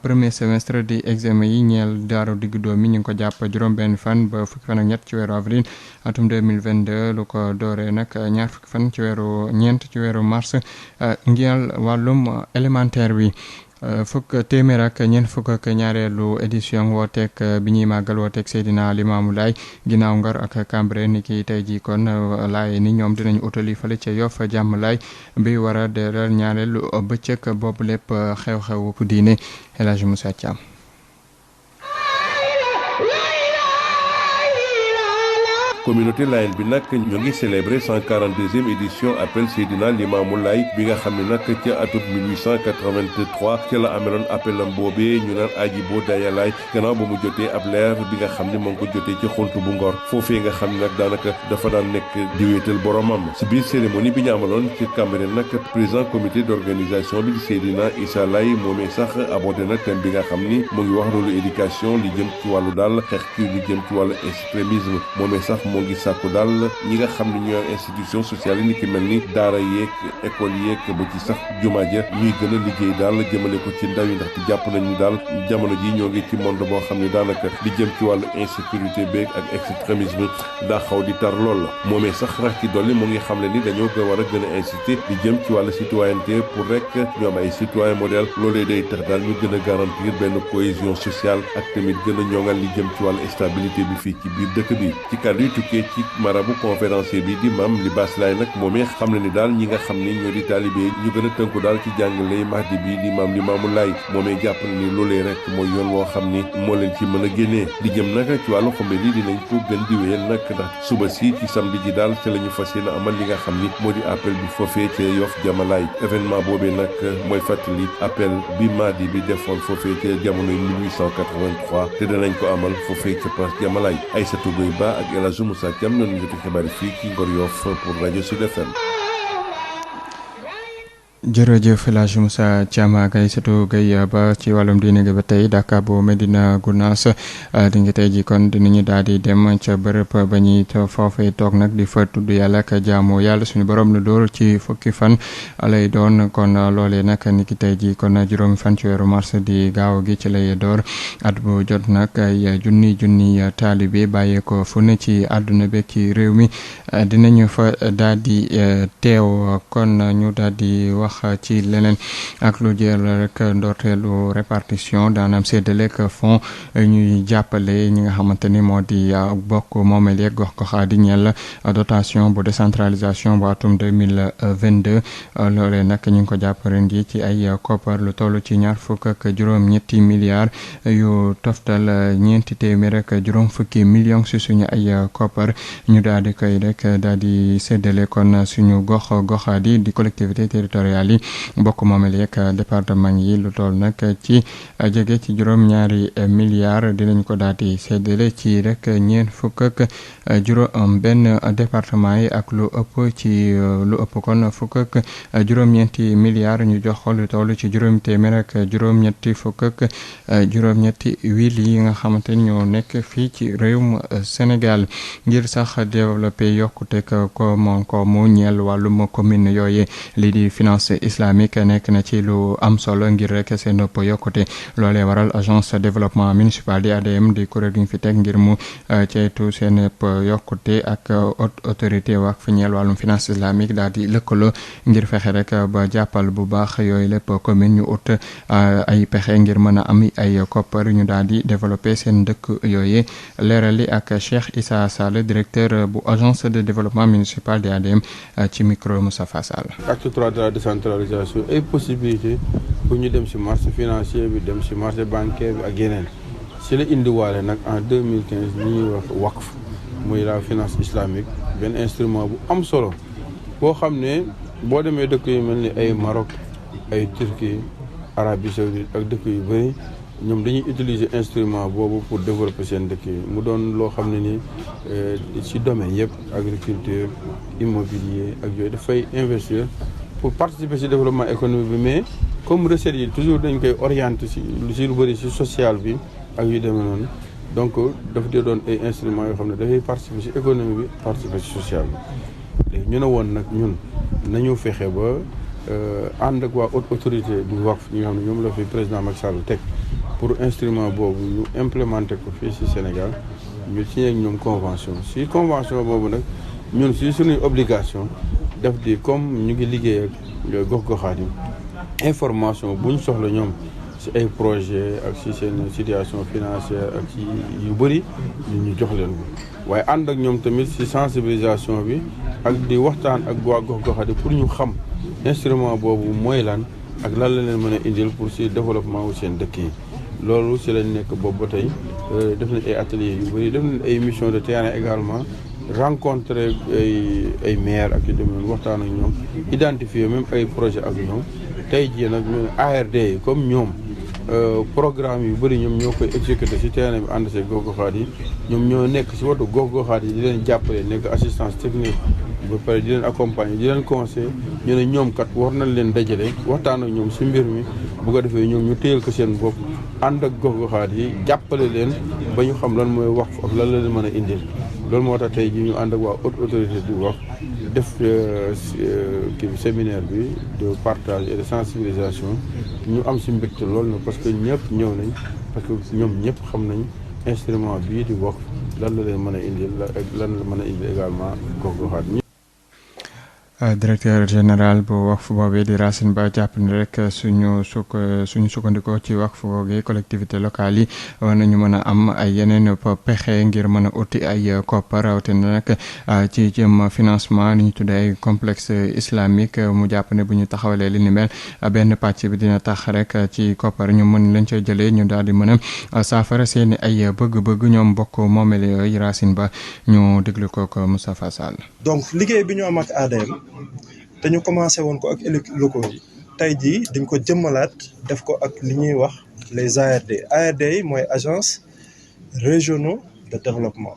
premier semestre di examen yi ñeel daaru diggu doom mi ñu ngi ko jàpp juróom benn fan ba fukki fan ak ñett ci weeru avril atum 2022 lu ko dooree nag ñaar fukki fan ci weeru ñeent ci weeru mars ngeel wàllum élémentaire bi téeméer ak ñeent fukk ak ñaareelu édition wooteek bi ñuy màggal wooteek Seydina Limaamu Laay ginnaaw Ngor ak Cambérène ni ki tey ji kon laay ni ñoom dinañ utali fële ca Yoff jàmm laay bi war a deral ñaareelu bëccëg boobu lépp xew-xewu diine El Hadji Moussa Thiam. communauté Layène bi nag ñu ngi célébrer 142e édition appel Seydina Limamou Laye bi nga xam ne nag ca atum 1883 ca la ameloon appelam boobee ñu naan Ajibo Dayalaay gannaaw ba mu jotee ab leer bi nga xam ne moo ngi ko jotee ci xontu bu Ngor foofee nga xam ne nag daanaka dafa daan nekk di wéetal boromam si biir cérémonie bi ñu amaloon ci Cambérène nag président comité d'organisation bi di Seydina Issa Laye moomee sax abordé na thème bi nga xam ni mu ngi wax loolu éducation li jëm ci wàllu daal xeex ci li jëm ci wàllu extrémisme moomee sax moo ngi sàkku daal ñi nga xam ne ñooy institution sociale yi ni ki mel ni daara yeeg école yeeg ba ci sax jumaa ja ñuy gën a liggéey daal jëmale ko ci ndaw yi ndaxte jàpp nañ ni daal jamono ji ñoo ngi ci monde boo xam ne daanaka li jëm ci wàllu insécurité beeg ak extrémisme daa xaw di tar lool la moomee sax rax ci dolli mu ngi xam ne ni dañoo war a gën a inciter li jëm ci wàllu citoyenneté pour rek ñoom ay citoyen modèle loolee day tax daal ñu gën a garantir benn cohésion sociale ak tamit gën a ñoŋal li jëm ci wàllu stabilité bi fii ci biir dëkk bi ci kàddu yi tukkee ci marabu conférencier bi di Mame Libasse Laye nag moomee xam na ni daal ñi nga xam ni ñoo di taalibe ñu gën a tënku daal ci jàngale Mahdi bi di Mame Limamou Laye moomee jàpp na ni loolee rek mooy yoon woo xam ni moo leen ci mën a génnee di jëm nag ci wàllu xumbe li dinañ ko gën di wéyal nag ndax suba si ci samedi ji daal ca la ñu fas yéene amal li nga xam ni moo di appel bi foofee ca Yoff Jamalaay événement boobee nag mooy fàttali appel bi Mahdi bi defoon foofee ca jamonoy 1883 te danañ ko amal foofee ca place Jamalaay Aïssatou Gueye Ba ak El Hadji Moussa Thiam noonu joti xibaar fii ci Ngor Yoff pour rajo Sud FM. jërëjëf El Hadj Moussa Thiam ak Aïssatou Gueye ba ci wàllum diine gi ba tey Dakar bu Medina Gounass di nga tey ji kon dinañu daal di dem ca bërëb ba ñuy foofee toog nag di fa tudd yàlla ak jaamu yàlla suñu borom lu door ci fukki fan lay doon kon loolee nag ni ki tey ji kon juróomi fan ci weeru mars di gaaw gi ci lay door at bu jot nag ay junni taalibe bàyyeeko fu ne ci àdduna beeg ci réew mi dinañu fa daal di teew kon ñu daal di wax ci leneen ak lu jël rek ndorteelu répartition daanaam séddaleek fonds ñuy jàppale ñi nga xamante ni moo di bokk moomeel yeeg gox-goxaa di ñeel dotation bu décentralisation bu atum 2022 loolee nag ñu ngi ko jàpp ren ji ci ay koppar lu toll ci ñaar fukk ak juróom-ñetti milliards yu toftal ñeenti téeméer ak juróom fukki millions si suñu ay koppar ñu daal di koy rek daal di séddale kon suñu gox-goxaa di collectivité territoriale yi bokk moomeel yeeg département yi lu toll nag ci jege ci juróom-ñaari milliards dinañ ko daal di séddale ci rek ñeent fukk ak juróom benn département yi ak lu ëpp kon fukk ak juróom-ñeenti milliards ñu jox lu toll ci juróomi téeméer ak juróom-ñetti fukk ak juróom-ñetti wil yi nga xamante ni ñoo nekk fii ci réewum Sénégal ngir sax développé yokkute ko mu ñeel wàllum commune yooyu lii di finance islamique nekk na ci lu am solo ngir rek seen ëpp yokkute loolee waral agence développement municipal di ADM di kuréel gi ñu fi teg ngir mu ceytu seen ëpp yokkute ak autorité wax fi ñeel wàllum finance islamique daal di lëkkaloo ngir fexe rek ba jàppal bu baax yooyu lépp commune ñu ut ay pexe ngir mën a am ay koppar ñu daal di développer seen dëkk yooyu leerali ak Cheikh Issa Sall directeur bu agence de développement municipal di ADM ci micro Moustapha Sall. Acte 3 de la décentralisation ay possibilité pour ñu dem ci marché financier bi dem ci marché bancaire bi ak yeneen ci la indiwaale nag en 2015 li ñuy wax waqf muy la finance islamique benn instrument bu am solo boo xam ne boo demee dëkk yu mel ni ay Maroc ay Turquie Arabie Saoudite ak dëkk yu bëri ñoom dañuy utiliser instrument boobu pour développer seen dëkk yi mu doon loo xam ne ni ci domaine yëpp agriculture immobilier ak yooyu dafay investir pour participer ci développement économique bi mais comme recettes yi toujours dañ koy orienter ci lu bëri ci social bi ak yu demee noonu donc daf dee doon ay instruments yoo xam ne dafay participer ci économie bi participer ci social bi léegi ñu ne woon nag ñun nañu fexe ba ànd ak waa haute autorité du waqf ñi nga xam ne ñoom la fi président Macky Sall teg pour instrument boobu ñu implémenter ko fii ci Sénégal ñu signé ak ñoom convention ci convention boobu nag ñun ci suñuy obligation def di comme ñu ngi liggéey ak gox-goxaat yi information bu ñu soxla ñoom ci ay projet ak ci seen situation financière ak ci yu bëri ñu jox leen ko waaye ànd ak ñoom tamit ci sensibilisation bi ak di waxtaan ak waa gox-goxaat yi pour ñu xam instrument boobu mooy lan ak lan la leen mën a indil pour ci développement wu seen dëkk yi loolu ci lañ nekk boobu ba tey def nañ ay ateliers yu bëri def nañ ay mission de terrain également rencontrer ay maire ak yu demee noonu waxtaan ak ñoom identifier même ay projet ak ñoom tey jii nag ARD yi comme ñoom programme yu bëri ñoom ñoo koy exécuter ci terrain bi ànd see gox-goxaat yi ñoom ñoo nekk ci watu gox-goxaat yi di leen jàppale nekk assistance technique ba pare di leen accompagner di leen conseil ñu ne ñoom kat war nañ leen dajale waxtaan ak ñoom ci mbir mi bu ko defee ñoom ñu téyel ko seen bopp ànd ak gox-goxaat yi jàppale leen ba ñu xam lan mooy waqf ak lan la leen mën a indil loolu moo tax tey ji ñu ànd ak waa haute autorité du waqf def kii bi séminaire bi de partage et de sensibilisation ñu am ci mbégte loolu na parce que ñëpp ñëw nañ parce que ñoom ñëpp xam nañ instrument bii di waqf lan la leen mën a indil lan la mën a indil également gox-goxaat directeur général bu waqf boobee di Racine Ba jàpp ne rek suñu sukkandikoo ci waqf boobee collectivité locale yi war nañu mën a am ay yeneen pexe ngir mën a uti ay koppar rawatina nag ci jëm financement li ñu tuddee ay complexe islamique mu jàpp ne bu ñu taxawalee li ni mel benn pàcc bi dina tax rek ci koppar ñu mën lañ ca jëlee ñu daal di mën a saafara seeni ay bëgg-bëgg ñoom bokk moomele yooyu Racine Ba ñu déglu ko Moustapha Sall. donc liggéey bi ñu am ak ADM te ñu commencé woon ko ak élus locaux yi tey jii dañ ko jëmmalaat def ko ak li ñuy wax les ARD yi mooy agence régionaux de développement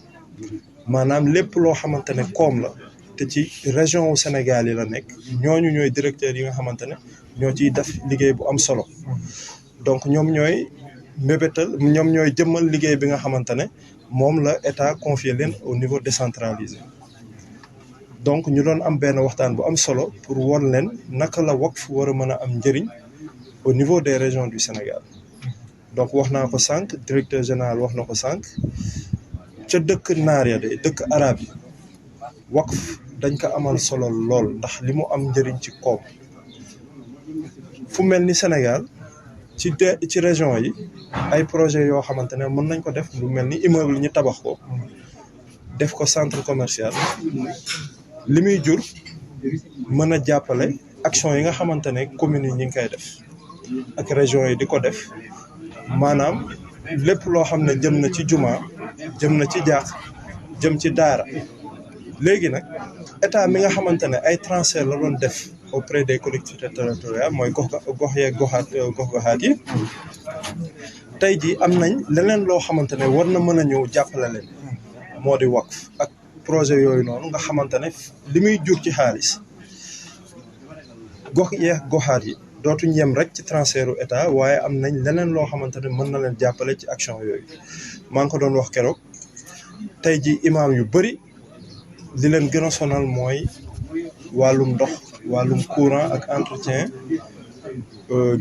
maanaam lépp loo xamante ne koom la te ci région wu Sénégal yi la nekk ñooñu ñooy directeurs yi nga xamante ne ñoo ciy def liggéey bu am solo donc ñoom ñooy mbébétal ñoom ñooy jëmmal liggéey bi nga xamante ne moom la état confié leen au niveau décentralisé donc ñu doon am benn waxtaan bu am solo pour won leen naka la waqf war a mën a am njëriñ au niveau des régions du Sénégal donc wax naa ko sànq directeur général wax na ko sànq ca dëkk naar ya de dëkk arab yi waqf dañ ko amal solo lool ndax li mu am njëriñ ci koom fu mel ni Sénégal ci région yi ay projet yoo xamante ne mën nañ ko def lu mel ni immeuble ñu tabax ko def ko centre commercial li muy jur mën a jàppale action yi nga xamante ne communes yi ñu ngi koy def ak région yi di ko def maanaam lépp loo xam ne jëm na ci juma jëm na ci jàkk jëm ci daara léegi nag état mi nga xamante ne ay transfert la doon def auprès des collectivités territoriales mooy gox goxaat yi tey jii am nañ leneen loo xamante ne war na mën a ñëw jàppale leen moo di waqf ak projet yooyu noonu nga xamante ne li muy jur ci xaalis goxaat yi dootuñ yem rek ci transfertu état waaye am nañ leneen loo xamante ne mën na leen jàppale ci action yooyu maa ngi ko doon wax keroog tey jii imaam yu bëri li leen gën a sonal mooy wàllum ndox wàllum courant ak entretien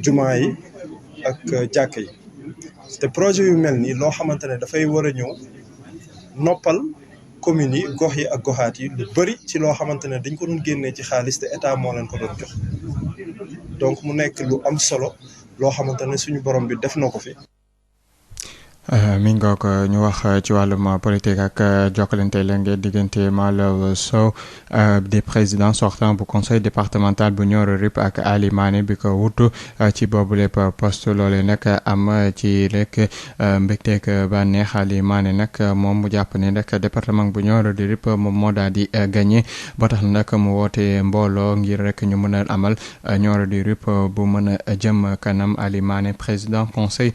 jumaa yi ak jàkka yi te projet yu mel nii loo xamante ne dafay war a ñëw noppal communes yi gox yi ak goxaat yi lu bëri ci loo xamante ne dañ ko doon génnee ci xaalis te état moo leen ko doon jox donc mu nekk lu am solo loo xamante ne suñu borom bi def na ko fi. mi ngoog ñu wax ci wàllum politique ak jokkalante lenge diggante Malaw Sow di président sortant bu conseil départemental bu Nioro Rip ak Ali Mané bi ko wutu ci boobu lépp poste loole nag am ci rek mbégteeg bànneex Ali Mané nag moom mu jàpp ne nag département bu Nioro di Rip moom moo daal di gagné ba tax nag mu woote mbooloo ngir rek ñu mën a amal Nioro di Rip bu mën a jëm kanam Ali Mané président conseil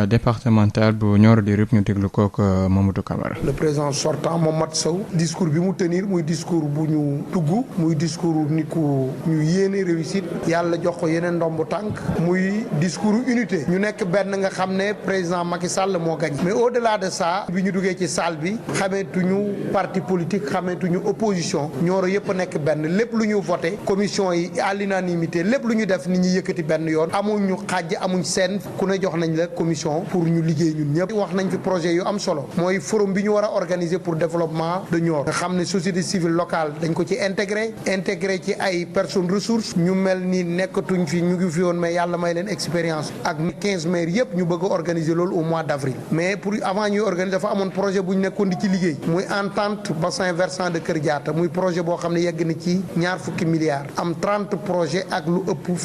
départemental bu Nioro di Rip ñu déglu kook Mamadou Camara. Le président sortant Momat Sow discours bi mu tenir muy discours bu ñu tugg muy discours ni ku ñu yéene réussite yàlla jox ko yeneen ndombu tànk muy discours unité ñu nekk benn nga xam ne président Macky Sall moo gañ mais au delà de ça bi ñu duggee ci salle bi xameetuñu parti politique xameetuñu opposition Nioro yëpp nekk benn lépp lu ñu voté commission yi à l'unanimité lépp lu ñu def nit ñi yëkkati benn yoon amuñu xàjj amuñ seen ku ne jox nañ la commission pour ñu liggéey ñun ñëpp wax nañ fi projet yu am solo mooy forum bi ñu war a organiser pour développement de Nioro nga xam ne société civile locale dañ ko ci intégré ci ay personnes ressources ñu mel ni nekkatuñ fi ñu ngi fi woon mais yàlla may leen expérience ak 15 maires yëpp ñu bëgg a organiser loolu au mois d'avril mais pour avant ñuy organiser dafa amoon projet bu ñu nekkoon di ci liggéey muy entente bassin versant de Kër Diatta muy projet boo xam ne yegg na ci ñaar fukki milliards am 30 projets ak lu ëpp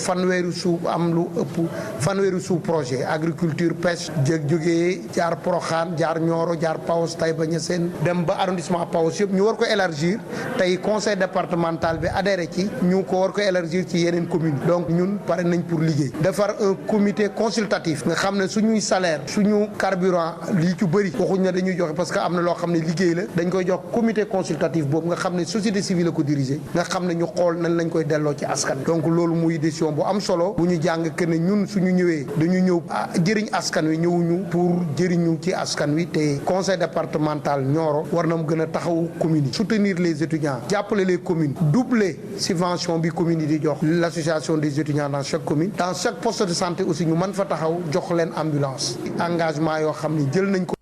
fanweeri suuf projet agriculture pêche jógee jaar Porokhane jaar Nioro jaar Paos Taïba Niassène dem ba arrondissement Paos yëpp ñu war ko élargir tey conseil départemental bi adhéré ci ñu ko war ko élargir ci yeneen commune donc ñun pare nañ pour liggéey defar un comité consultatif nga xam ne suñuy salaire suñu carburant lii ci bëri waxuñ ne dañuy joxe parce que am na loo xam ne liggéey la dañ koy jox comité consultatif boobu nga xam ne société civile la ko diriger nga xam ne ñu xool nañ lañ koy delloo ci askan donc loolu muy décision bu am solo bu ñu jàng que ne ñun suñu ñëwee dañu ñëw jëriñ askan wi ñëwuñu pour jëriñu ci askan wi te conseil départemental Nioro war na mu gën a taxawu communes yi soutenir les étudiants jàppale les communes doubler subvention bi communes yi di jox l'association des étudiants dans chaque commune dans chaque poste de santé aussi ñu mën fa taxaw jox leen ambulance engagement yoo xam ne jël nañ ko.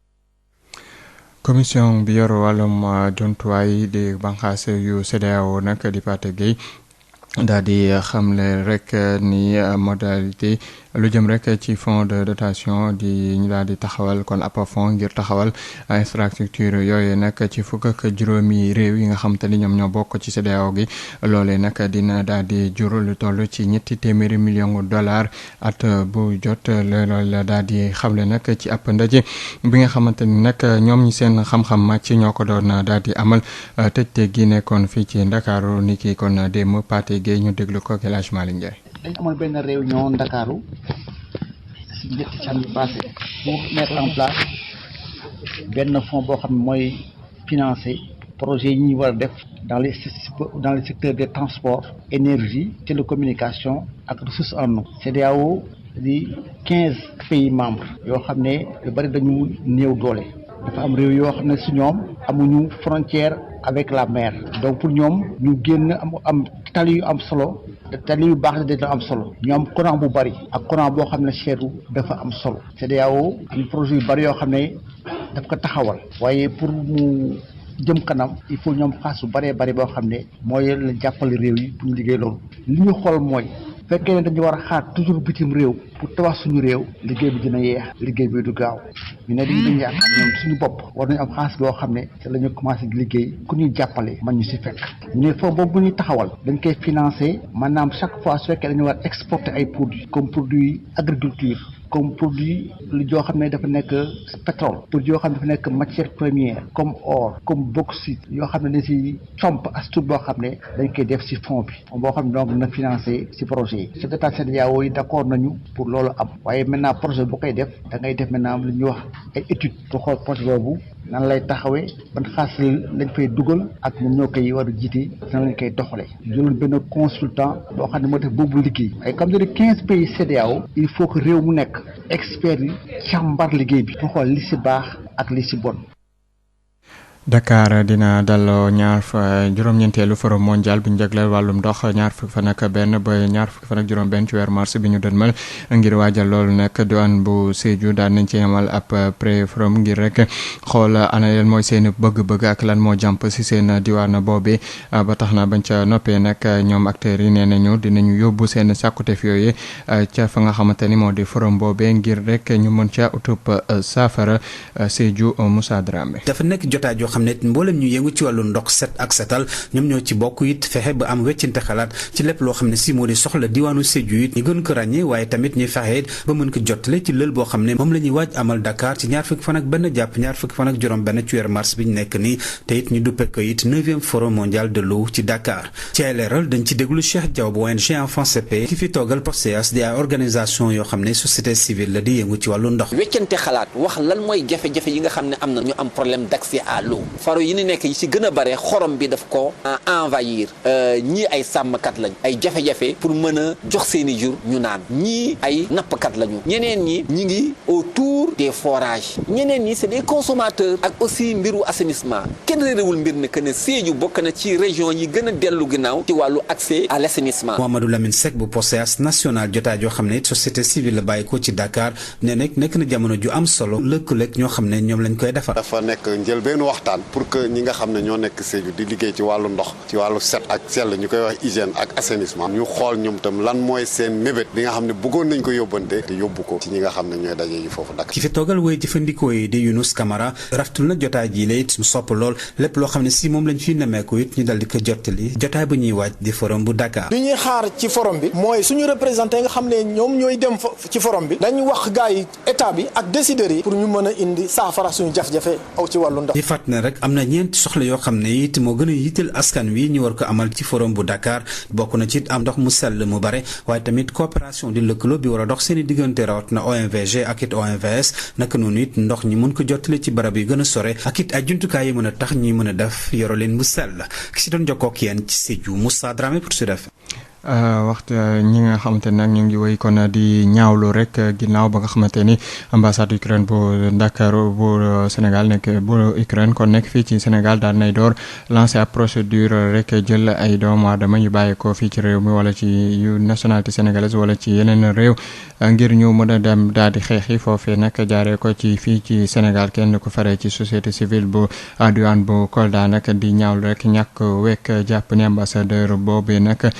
commission bi yor wàllum jumtuwaay di banqaas yu CEDEAO nag di Pathé Gueye daal di xamle rek ni modalité lu jëm rek ci fonds de dotation di ñu daal di taxawal kon ab fonds ngir taxawal infrastructure yooyu nag ci fukk ak juróomi réew yi nga xam te ni ñoom ñoo bokk ci CEDEAO gi loolee nag dina daal di jur lu toll ci $300 millions at bu jot loolu la daal di xamle nag ci ab ndaje bi nga xamante ni nag ñoom ñi seen xam-xam màcc ñoo ko doon daal di amal tëjte gi nekkoon fii ci Ndakaaru ni ki kon démb Pathé Gueye ñu déglu ko El Hadj Malick Ndiaye. dañ amoon benn réunion Ndakaaru si ñetti fan yu passé pour mettre en place benn fonds boo xam ne mooy financer projet yi ñu war a def dans les secteurs des transports énergie télécommunication ak ressources en eau. CEDEAO di 15 pays membres yoo xam ne yu bari dañu néew doole dafa am réew yoo xam ne su ñoom amuñu frontière avec la mer donc pour ñoom ñu génn am tali yu am solo tali yu baax dañu am solo ñu am courant bu bari ak courant boo xam ne seetu dafa am solo. CEDEAO am projet yu bari yoo xam ne daf ko taxawal waaye pour mu jëm kanam il faut ñoom xaas bu bëree bëri boo xam ne mooy la jàppale réew yi pour ñu liggéey loolu li ñu xool mooy fekkee ne dañu war a xaar toujours bitim réew pour tabax suñu réew liggéey bi dina yeex liggéey bi du gaaw ñu ne dañu yaakaar ñoom suñu bopp war nañu am xaas boo xam ne te la ñu commencé di liggéey ku ñuy jàppale man ñu si fekk ñu ne foofu boobu bu ñuy taxawal dañ koy financé maanaam chaque fois su fekkee dañu war exporter ay produits comme produit agriculture comme produit lu joo xam ne dafa nekk pétrole produit yoo xam ne dafa nekk matière première comme or comme bauxite yoo xam ne dañ si comp as tuut boo xam ne dañ koy def si fond bi boo xam ne donc dina financé si projet yi chef d'état CEDEAO yi d'accord nañu pour loolu am waaye maintenant projet bu koy def da ngay def maintenant lu ñuy wax ay études pour xool projet boobu nan lay taxawee ban xaalis lañ fay dugal ak ñun ñoo koy war a jiite nan lañ koy doxalee jëloon benn consultant boo xam ne moo def boobu liggéey waaye comme de 15 pays CEDEAO il faut que réew mu nekk experts yi càmbar liggéey bi pour xool li si baax ak li si bon. Dakar dina dalloo juróom-ñeenteelu forum mondial bu ñu jagleel wàllum ndox ñaar fukki fan ak benn ba ñaar fukki fan ak juróom-benn ci weer mars bi ñu dënmal ngir waajal loolu nag diwaan bu Sédhiou daan nañ ci amal ab pré forum ngir rek xool ana leen mooy seen bëgg-bëgg ak lan moo jàmp si seen diwaan boobee ba tax na bañ ca noppee nag ñoom acteurs yi nee nañu dinañu yóbbu seen sàkkuteef yooyu ca fa nga xamante ni moo di forum boobee ngir rek ñu mën ca utub saafara. Sédhiou Moussa Dramé. dafa nekk jotaay joo xam ne mboolem ñu yëngu ci wàllu ndox set ak setal ñoom ñoo ci bokk it fexe ba am weccante xalaat ci lépp loo xam ne si moo di soxla diwaanu Sédhiou it ñu gën ko ràññee waaye tamit ñuy fexe ba mën ko jottale ci lël boo xam ne moom la ñuy waaj amal Dakar ci ñaar fukki fan ak benn jàpp ñaar fukki fan ak juróom benn ci weer mars bi ñu nekk nii te it ñu duppe ko it 9e forum mondial de l'eau ci Dakar ci ay leeral dañ ci déglu Cheikh Diaw bu ONG Enfants CP ki fi toogal POSEAS di ay organisation yoo xam ne société civile la di yëngu ci wàllu ndox. weccante xalaat wax lan mooy jafe-jafe yi nga xam ne am na ñu am problème d'accès à l'eau faro yi ni nekk yi ci gën a bare xorom bi daf ko envahir ñii ay sàmmkat lañ ay jafe-jafe pour mën a jox seeni jur ñu naan ñii ay nappkat lañu ñeneen ñi ñi ngi autour des forages ñeneen ñi c'est des consommateurs ak aussi mbiru assainissement kenn réerewul mbir ne que ne Sédhiou bokk na ci région yi gën a dellu ginnaaw ci wàllu accès à l'assainissement. Mouhamadou Lamine Seck bu POSEAS national jotaay joo xam ne société civile la bàyyi ko ci Dakar ne nekk na jamono ju am solo lëkkaleeg ñoo xam ne ñoom lañ koy defar. dafa nekk njëlbéenu waxtaan pour que ñi nga xam ne ñoo nekk Sédhiou di liggéey ci wàllu ndox ci wàllu set ak sell ñu koy wax hygiène ak assainissement ñu xool ñoom tam lan mooy seen mébét bi nga xam ne bëggoon nañ ko yóbbante te yóbbu ko ci ñi nga xam ne ñooy daje yi foofu Dakar. ki fi toogal woy jëfandikoo yi di Younous Camara raftul na jotaay ji la it mu sopp lool lépp loo xam ne si moom lañ fi nemmeeku it ñu dal di ko jottali jotaay bu ñuy waaj di forum bu Dakar. li ñuy xaar ci forum bi mooy suñu représenté nga xam ne ñoom ñooy dem ci forum bi dañu wax gars yi état bi ak décideurs yi pour ñu mën a indi saafara suñu jafe-jafe aw ci wàllu ndox. di fàtt ne rek am na ñeenti soxla yoo xam ne it moo gën a yitteel askan wi ñu war ko amal ci forum bu Dakar bokk na ci am ndox mu sell mu bare waaye tamit coopération di lëkkaloo bi war a dox seen i diggante rawat na OMVG ak it OMVS naka noonu it ndox ñi mën ko jottale ci barab yi gën a sore ak it ay jumtukaay yi mën a tax ñi mën a def yoro leen mu sell ki si doon jokkoo ak yéen ci Sédhiou Moussa Dramé pour Sud FM. waxtu ñi nga xamante ne nag ñu ngi wéy kon di ñaawlu rek ginnaaw ba nga xamante ni ambassade Ukraine bu Dakar bu Sénégal nekk bu Ukraine kon nekk fii ci Sénégal daal nay door lancer ab procédure rek jël ay doomu aadama yu bàyyi ko fii ci réew mi wala ci yu nationalité sénégalaise wala ci yeneen réew ngir ñu mën a dem daal di xeexi foofee nag jaaree ko ci fii ci Sénégal kenn ko faree ci société civile bu diwaan bu Kolda nag di ñaawlu rek ñàkk wekk jàpp ni ambassadeur boobee nag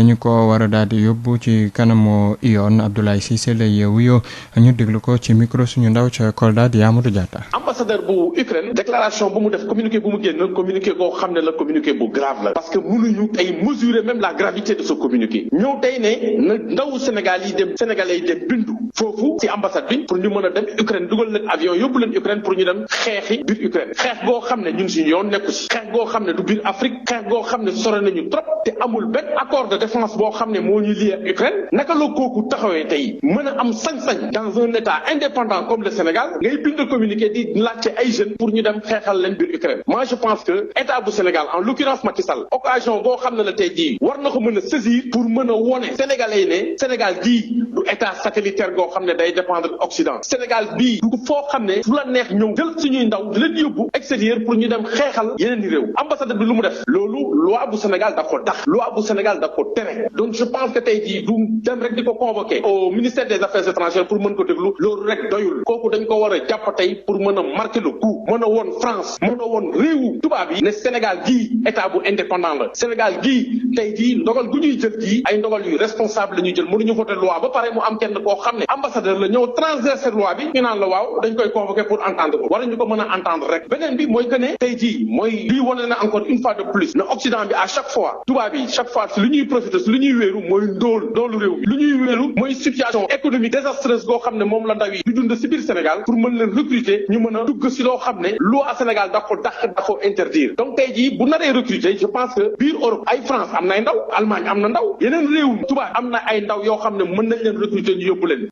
dañu ko war a daal di yóbbu ci kanamu yoon Abdoulaye Cissé lay wuyoo ñu déglu ko ci micro suñu ndaw ca Kolda di Amadou Diatta. ambassadeur bu Ukraine déclaration bu mu def communiqué bu mu génn communiqué koo xam ne la communiqué bu grave la parce que mënuñu tey mesurer même la gravité de ce communiqué ñëw tey ne na ndawu Sénégal yi dem Sénégalais yi dem bindu foofu ci ambassade bi pour ñu mën a dem Ukraine dugal leen avion yóbbu leen Ukraine pour ñu dem xeexi biir Ukraine xeex goo xam ne ñun suñu yoon nekku si xeex goo xam ne du biir Afrique xeex goo xam ne sore nañu trop te amul benn accord de défense boo xam ne moo ñu lié ak Ukraine naka la kooku taxawee tey mën a am sañ-sañ dans un état indépendant comme le Sénégal ngay bind communiqué di laajte ay jeunes pour ñu dem xeexal leen biir Ukraine. Moi je pense que état bu Sénégal en l'occurrence Macky Sall occasion boo xam ne la tey jii war na ko mën a saisir pour mën a wone Sénégalais yi ne Sénégal gii du état satellitaire goo xam ne day dépendre Occident Sénégal bii du foo xam ne fu la neex ñëw jël suñuy ndaw di leen yóbbu extérieur pour ñu dem xeexal yeneen i réew ambassade bi lu mu def loolu loi bu Sénégal da ko tax loi bu Sénégal da ko tere donc je pense que tey jii du dem rek di ko convoquer au ministère des affaires étrangères pour mën ko déglu loolu rek doyul kooku dañ ko war a jàpp tey pour mën a marquer le coup mën a woon France mën a woon réewu tubaab yi ne Sénégal gii état bu indépendant la Sénégal gii tey jii ndogal gu ñuy jël gii ay ndogal yu responsable la ñuy jël mënuñu voter loi ba pare mu am kenn koo xam ne ambassadeur la ñëw transgresser loi bi ñu naan la waaw dañ koy convoquer pour entendre ko war ñu ko mën a entendre rek beneen bi mooy que ne tey jii mooy lii wane na encore une fois de plus ne Occident bi à chaque fois tubaab yi chaque fois si lu ñuy profiter si lu ñuy wéeru mooy ndoolu réew mi lu ñuy wéeru mooy situation économique désastreuse goo xam ne moom la ndaw yi du dund si biir Sénégal pour mën leen recruter ñu mën a dugg si loo xam ne loi Sénégal da ko interdire donc tey jii bu naree recruter je pense que biir Europe ay France am na ay ndaw Allemagne am na ndaw yeneen réew tubaab am na ay ndaw yoo xam ne mën nañ leen recruter ñu yóbbu leen.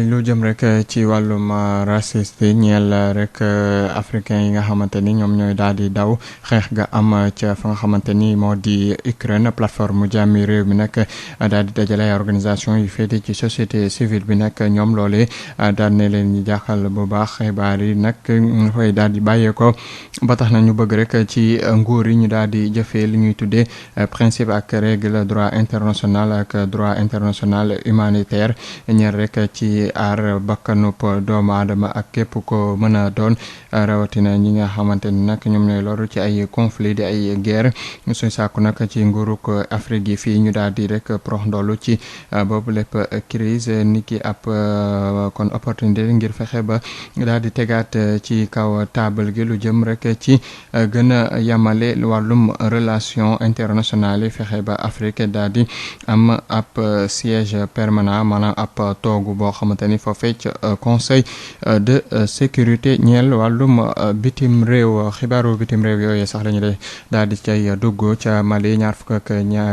lu jëm rek ci wàllum raciste ñeel rek africain yi nga xamante ni ñoom ñooy daal di daw xeex ga am ca fa nga xamante ni moo di Ukraine plateforme jàmmi réew mi nag daal di dajale ay organisation yu féete ci société civile bi nag ñoom loolee daal ne leen ñu jaaxal bu baax xibaar yi nag fay daal di bàyyeekoo ba tax na ñu bëgg rek ci nguur yi ñu daal di jëfee li ñuy tuddee principe ak règle droit international ak droit international humanitaire ñeel rek ci aar bakkanub doomu aadama ak képp ko mën a doon rawatina ñi nga xamante ni nag ñoom ñooy loru ci ay conflit di ay guerre suñ sàkku nag ci nguuruk Afrique yi fii ñu daal di rek prox ndollu ci boobu lépp crise ni ki ab kon opportunité ngir fexe ba daal di tegaat ci kaw table gi lu jëm rek ci gën a yamale wàllum relation internationale yi fexe ba Afrique daal di am ab siège permanent maanaam ab toogu boo xamante ni foofee ca conseil de sécurité ñeel wàllum bitim réew xibaaru bitim réew yooyu sax lañu de daal di cay dugg ca Mali ñaar fukk ak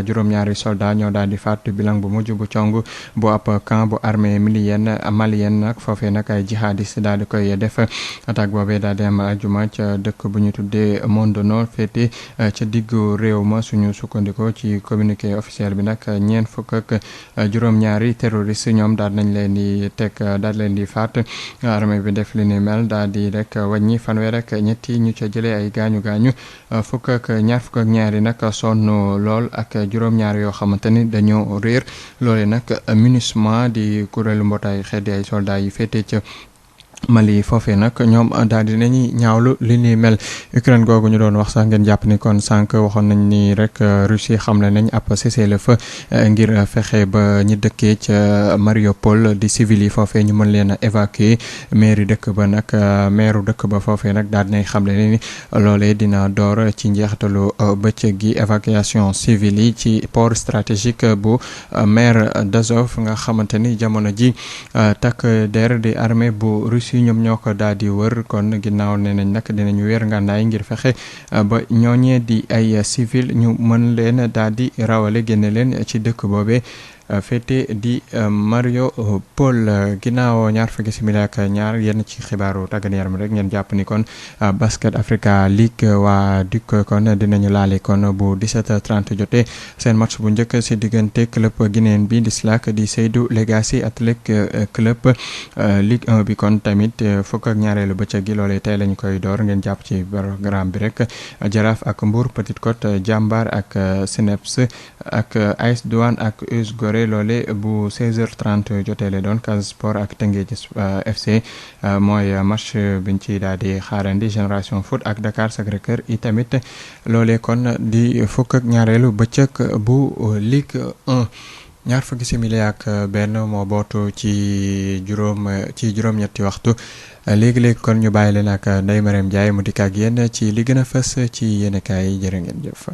juróom-ñaari soldat ñoo daal di faatu bilan bu mujj bu cong bu ab camp bu armée malienne nag foofee nag ay jihadiste daal di koy def attaque boobee daal di am ajuma ca dëkk bu ñu tuddee Mondono féete ca diggu réew ma suñu sukkandikoo ci communiqué officiel bi nag ñeent fukk ak juróom-ñaari terroriste ñoom daal nañ leen di teg daal leen di faat armée bi def li ni mel daal di rek wàññi fanweer ak ñetti ñu ca jëlee ay gaañu fukk ak ñaari nag sonn lool ak juróom-ñaar yoo xamante ni dañoo réer loole nag MINUSMA di kuréelu mbootaay xeet ay soldats yi féete ca Mali foofee nag ñoom daal di nañu ñaawlu li ni mel Ukraine googu ñu doon wax sax ngeen jàpp ni kon sànq waxoon nañ ni rek Russie xamle nañ ab cessez-le-feu ngir fexe ba ñi dëkkee ca Mariupol di civil yi foofee ñu mën leen a évacuer maire dëkk ba nag maire dëkk ba foofee nag daal dinañ xamle ni loolee dina door ci njeextalu bëccëg gi évacuation civile yi ci port stratégique bu mer d'Azov nga xamante ni jamono ji takk der di armée bu Russie ñoom ñoo ko daal di wër kon ginnaaw ne nañ nag dinañu weer ngànnaay ngir fexe ba ñooñee di ay civil ñu mën leen daal di rawale génne leen ci dëkk boobee féete di Mariupol ginnaaw ñaar fukki simili ak ñaar yenn ci xibaaru tàggat yaram rek ngeen jàpp ni kon Basket Africa League waa DUC kon dinañu laale kon bu 17h30 jotee seen match bu njëkk si diggante club guinéen bi di SLAC di Seydou Legacy Athletic Club Ligue 1 bi kon tamit fukk ak ñaareelu bëccëg gi loolee tey lañu koy door ngeen jàpp ci programme bi rek Jaraaf ak Mbour Petite Côte Jambar ak Seneps ak AS Douane ak US Gorée loole bu 16h30 jotee le doon Casa Sport ak Teungueth FC mooy match biñ ci daal di xaarandi Génération Foot ak Dakar Sacré-Cœur i tamit loole kon di fukk ak ñaareelu bëccëg bu Ligue 1 ñaar fukki simili ak benn moo bootu ci juróom-ñetti waxtu léegi-léegi kon ñu bàyyi leen ak Ndeye Marème Ndiaye mu dikk ak yéen ci li gën a fës ci yéenekaay yi jërë ngeen jëf